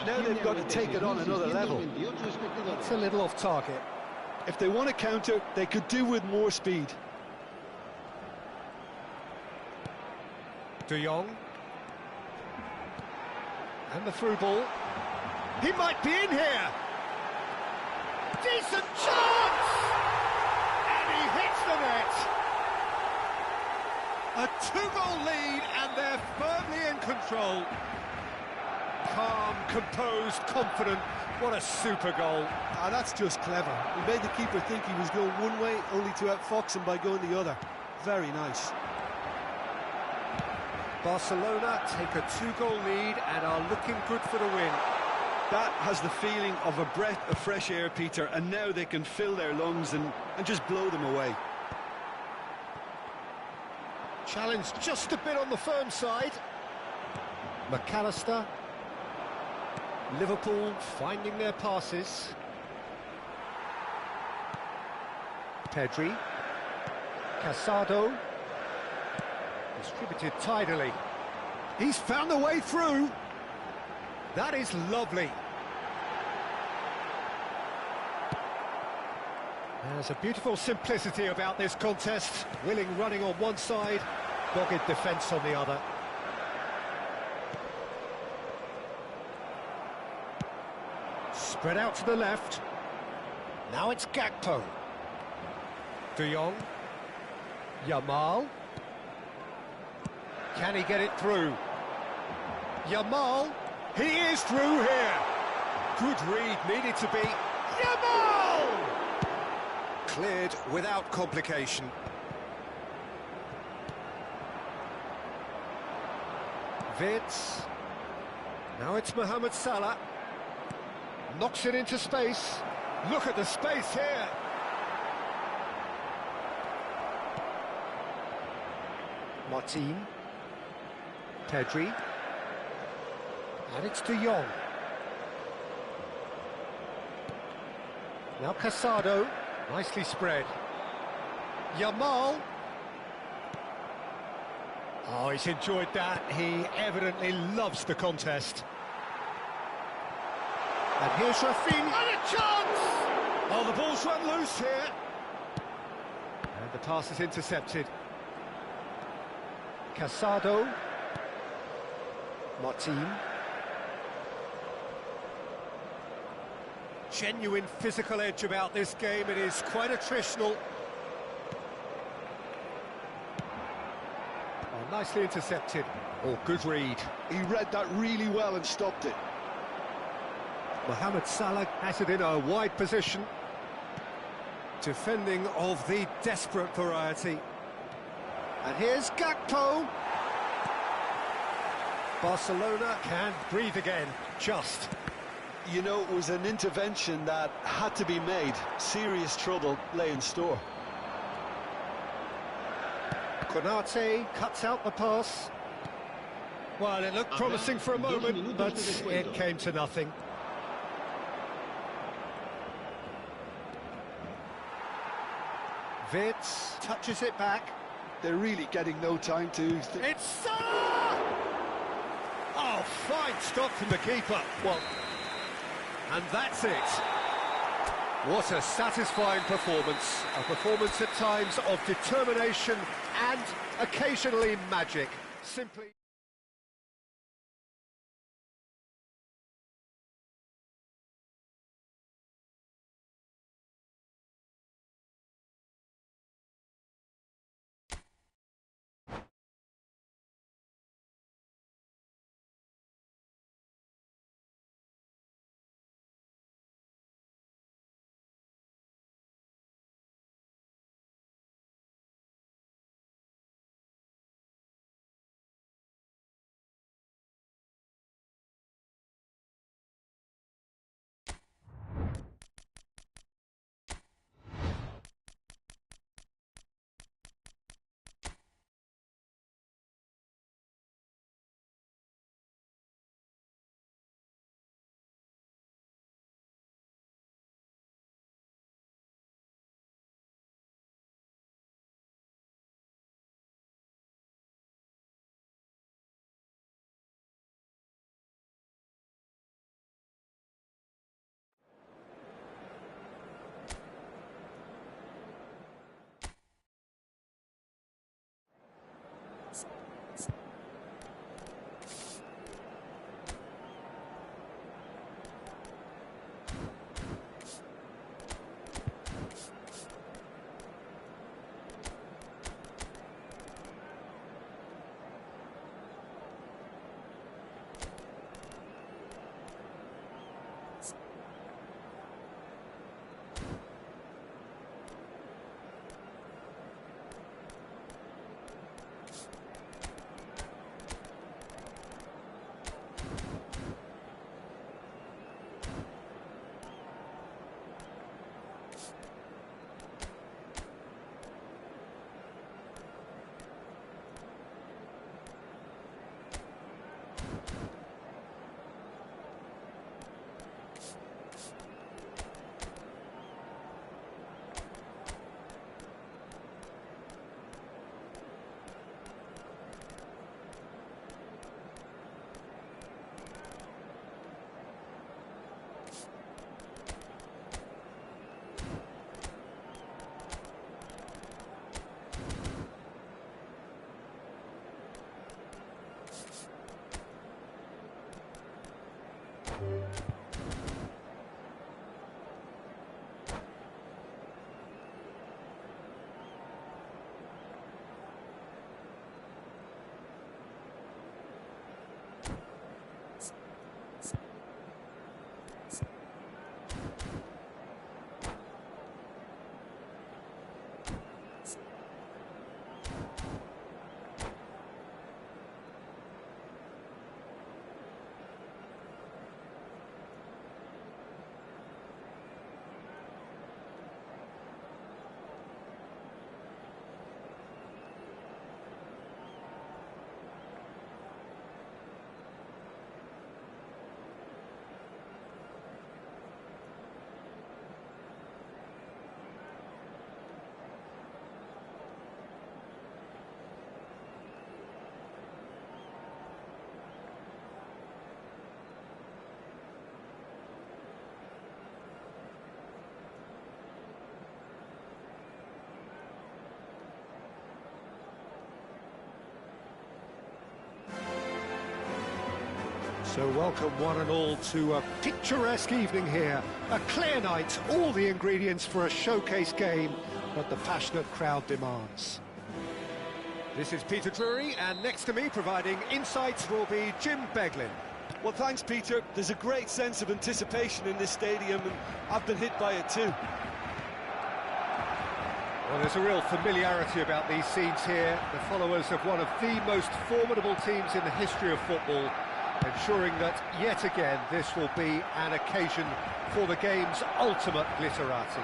Now they've got to take it on another level. It's a little off target. If they want to counter, they could do with more speed. De Jong. And the through ball. He might be in here. Decent chance! And he hits the net. A two-goal lead, and they're firmly in control. Calm, composed, confident. What a super goal. Ah, that's just clever. He made the keeper think he was going one way, only to outfox him by going the other. Very nice. Barcelona take a two-goal lead and are looking good for the win. That has the feeling of a breath of fresh air, Peter, and now they can fill their lungs and just blow them away. Challenge just a bit on the firm side. McAllister. Liverpool finding their passes. Pedri. Casado. Distributed tidily. He's found a way through. That is lovely. There's a beautiful simplicity about this contest. Willing running on one side, dogged defence on the other. Spread out to the left. Now it's Gakpo. De Jong. Yamal. Can he get it through? Yamal. He is through here. Good read, needed to be. Yamal! Cleared without complication. Vitz. Now it's Mohamed Salah. Knocks it into space. Look at the space here. Martin. Pedri. And it's De Jong. Now Casado. Nicely spread. Yamal. Oh, he's enjoyed that. He evidently loves the contest. And here's Rafinha. And a chance! Oh, the ball's run loose here. And the pass is intercepted. Casado. Martin. Genuine physical edge about this game. It is quite attritional. Oh, nicely intercepted. Oh, good read. He read that really well and stopped it. Mohamed Salah has it in a wide position. Defending of the desperate variety. And here's Gakpo. Barcelona can breathe again, just. You know, it was an intervention that had to be made. Serious trouble lay in store. Konate cuts out the pass. Well, it looked promising for a moment, but it came to nothing. Vitz touches it back. They're really getting no time to... It's Salah! Oh, fine stop from the keeper. Well, and that's it. What a satisfying performance. A performance at times of determination and occasionally magic. Simply... So welcome one and all to a picturesque evening here. A clear night, all the ingredients for a showcase game that the passionate crowd demands. This is Peter Drury, and next to me providing insights will be Jim Beglin. Well, thanks, Peter. There's a great sense of anticipation in this stadium, and I've been hit by it too. Well, there's a real familiarity about these scenes here. The followers of one of the most formidable teams in the history of football, ensuring that, yet again, this will be an occasion for the game's ultimate glitterati.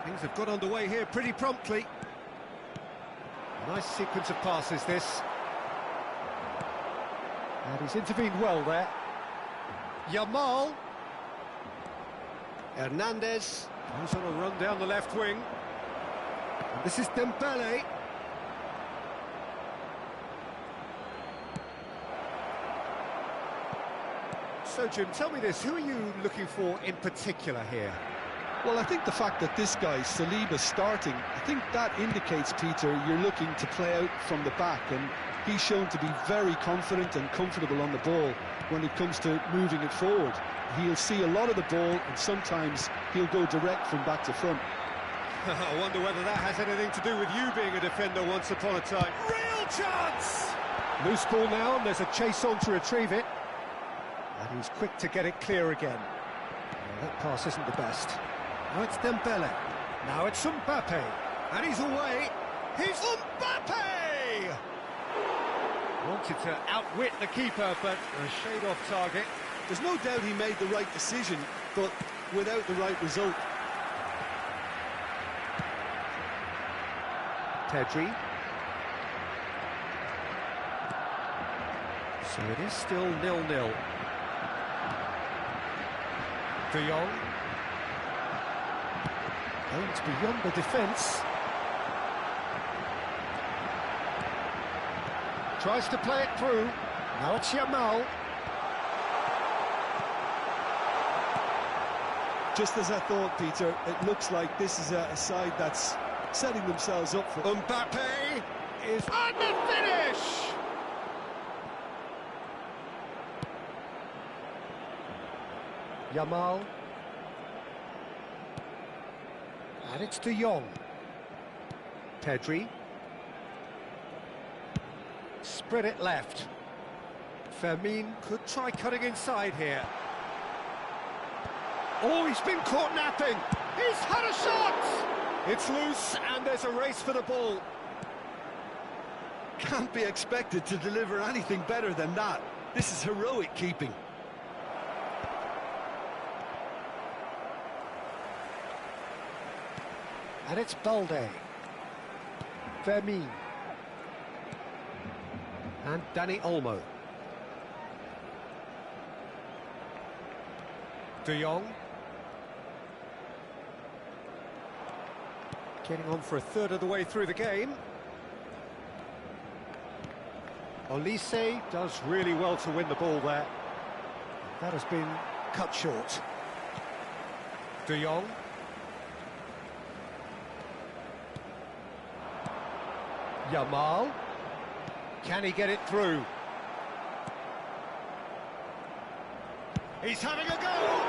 Things have got underway here pretty promptly. Nice sequence of passes, this. And he's intervened well there. Yamal. Hernandez goes on a run down the left wing. And this is Dembele. So, Jim, tell me this, who are you looking for in particular here? Well, I think the fact that this guy, Saliba's starting, I think that indicates, Peter, you're looking to play out from the back, and he's shown to be very confident and comfortable on the ball when it comes to moving it forward. He'll see a lot of the ball, and sometimes he'll go direct from back to front. I wonder whether that has anything to do with you being a defender once upon a time. Real chance! Loose ball now, and there's a chase on to retrieve it. And he's quick to get it clear again. Well, that pass isn't the best. Now it's Dembele. Now it's Mbappe. And he's away. He's Mbappe! Wanted to outwit the keeper, but a shade off target. There's no doubt he made the right decision, but without the right result. Pedri. So it is still 0-0. De Jong. Aims beyond the defence. Tries to play it through. Now it's Yamal. Just as I thought, Peter, it looks like this is a side that's setting themselves up for... Mbappe is on the finish! Yamal. And it's De Jong. Pedri. Spread it left. Fermin could try cutting inside here. Oh, he's been caught napping. He's had a shot! It's loose, and there's a race for the ball. Can't be expected to deliver anything better than that. This is heroic keeping. And it's Balde. Fermin. And Dani Olmo. De Jong. Getting on for a third of the way through the game. Olise does really well to win the ball there. That has been cut short. De Jong. Yamal. Can he get it through? He's having a go!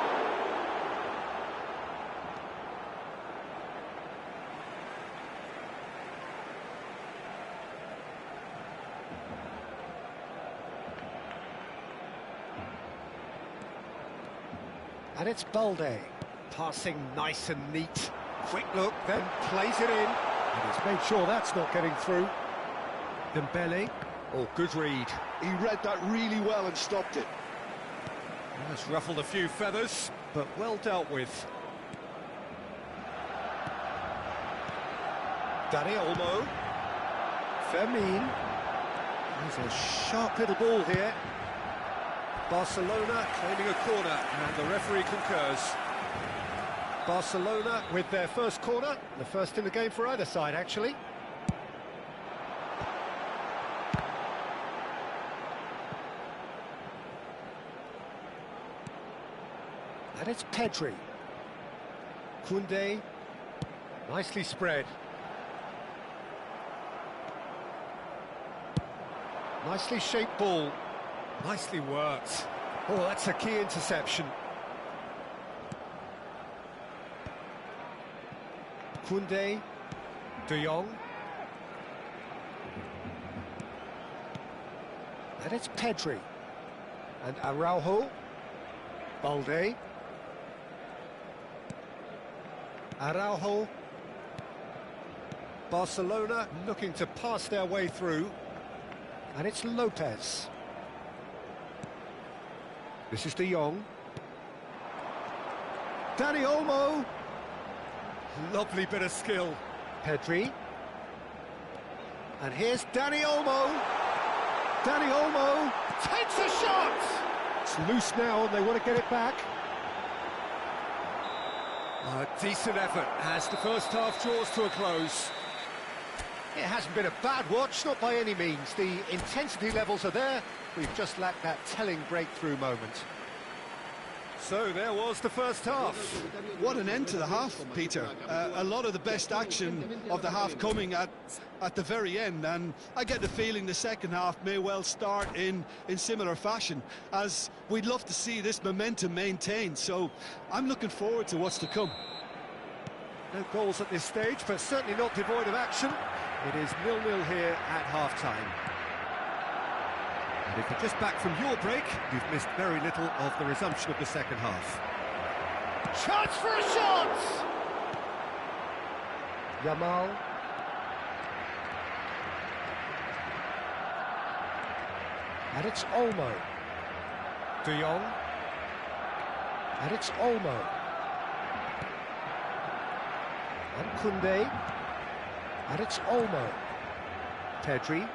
And it's Balde. Passing nice and neat. Quick look, then plays it in. And he's made sure that's not getting through. Dembele. Oh, good read. He read that really well and stopped it. Has ruffled a few feathers, but well dealt with. Dani Olmo. Fermin. There's a sharp little ball here. Barcelona claiming a corner, and the referee concurs. Barcelona with their first corner, the first in the game for either side, actually. And it's Pedri. Koundé, nicely spread. Nicely shaped ball. Nicely worked. Oh, that's a key interception. Koundé, De Jong. And it's Pedri. And Araujo. Balde. Araujo. Barcelona looking to pass their way through. And it's Lopez. This is De Jong. Dani Olmo. Lovely bit of skill. Pedri. And here's Dani Olmo. Dani Olmo takes a shot! It's loose now and they want to get it back. A decent effort as the first half draws to a close. It hasn't been a bad watch, not by any means. The intensity levels are there. We've just lacked that telling breakthrough moment. So there was the first half. What an end to the half, Peter. A lot of the best action of the half coming at the very end, and I get the feeling the second half may well start in similar fashion, as we'd love to see this momentum maintained. So I'm looking forward to what's to come. No goals at this stage, but certainly not devoid of action. It is 0-0 here at half-time. And if you're just back from your break, you've missed very little of the resumption of the second half. Chance for a shot! Yamal. And it's Olmo. De Jong. And it's Olmo. And Koundé. And it's Olmo. Pedri.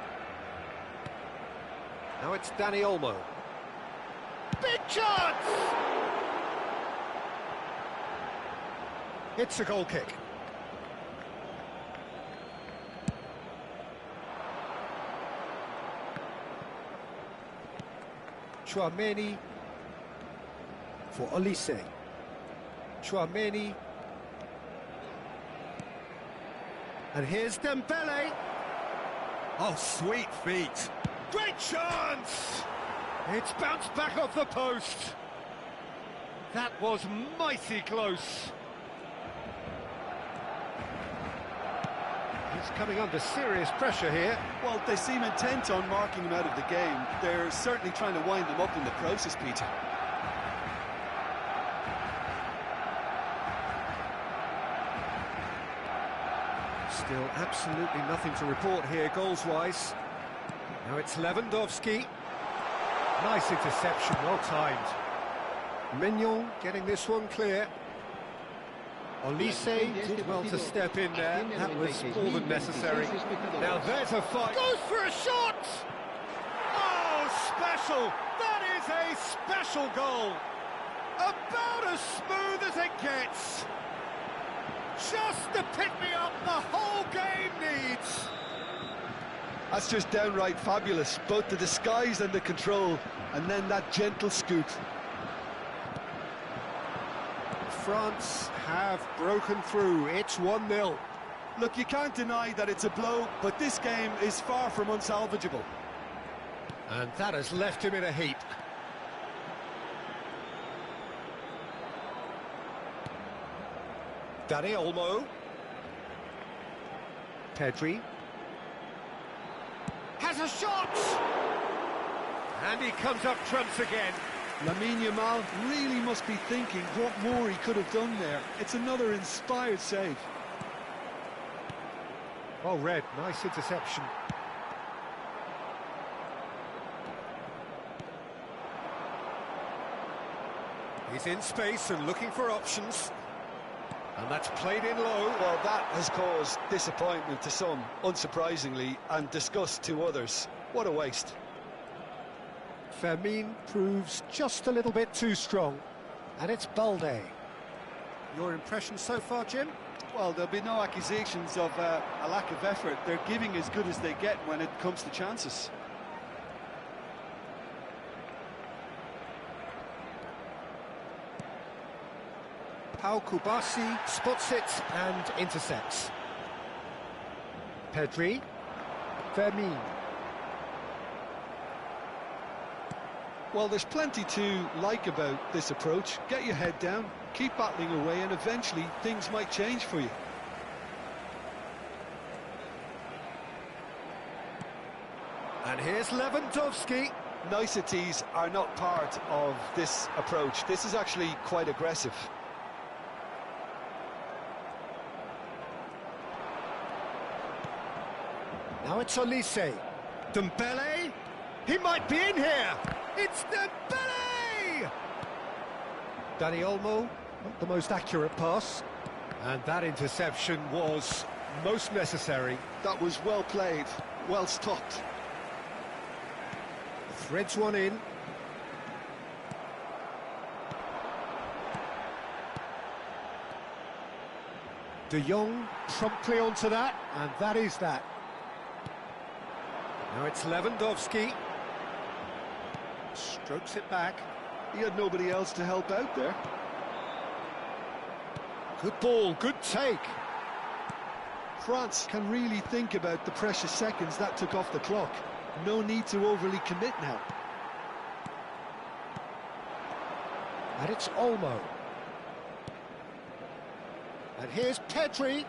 Now it's Dani Olmo. Big chance! It's a goal kick. Tchouaméni for Olise. Tchouaméni. And here's Dembele. Oh, sweet feet. Great chance! It's bounced back off the post. That was mighty close. He's coming under serious pressure here. Well, they seem intent on marking him out of the game. They're certainly trying to wind him up in the process, Peter. Still absolutely nothing to report here goals-wise. Now it's Lewandowski. Nice interception, well timed. Mignon getting this one clear. Olise did well to step in there. That was more than necessary. Now there's a fight. Goes for a shot! Oh, special! That is a special goal! About as smooth as it gets. Just the pick-me-up the whole game needs. That's just downright fabulous, both the disguise and the control, and then that gentle scoot. France have broken through. It's 1-0. Look, you can't deny that it's a blow, but this game is far from unsalvageable. And that has left him in a heap. Dani Olmo. Pedri. Has a shot! And he comes up trumps again. Lamine Yamal really must be thinking what more he could have done there. It's another inspired save. Well read, nice interception. He's in space and looking for options. And that's played in low. Well, that has caused disappointment to some, unsurprisingly, and disgust to others. What a waste. Fermin proves just a little bit too strong. And it's Balde. Your impression so far, Jim? Well, there'll be no accusations of a lack of effort. They're giving as good as they get when it comes to chances. Pau Kubasi spots it and intercepts. Pedri. Fermin. Well, there's plenty to like about this approach. Get your head down, keep battling away, and eventually things might change for you. And here's Lewandowski. Niceties are not part of this approach. This is actually quite aggressive. Now it's Olise. Dembele. He might be in here. It's Dembele! Dani Olmo, not the most accurate pass. And that interception was most necessary. That was well played, well stopped. Threads one in. De Jong promptly onto that, and that is that. Now it's Lewandowski. Strokes it back. He had nobody else to help out there. Good ball, good take. France can really think about the precious seconds that took off the clock. No need to overly commit now. And it's Olmo. And here's Pedri.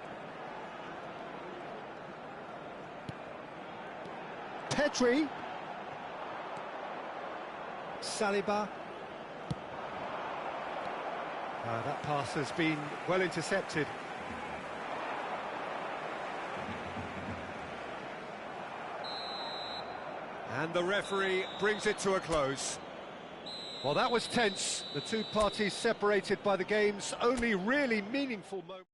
Pedri. Saliba. That pass has been well intercepted. And the referee brings it to a close. Well, that was tense. The two parties separated by the game's only really meaningful moment.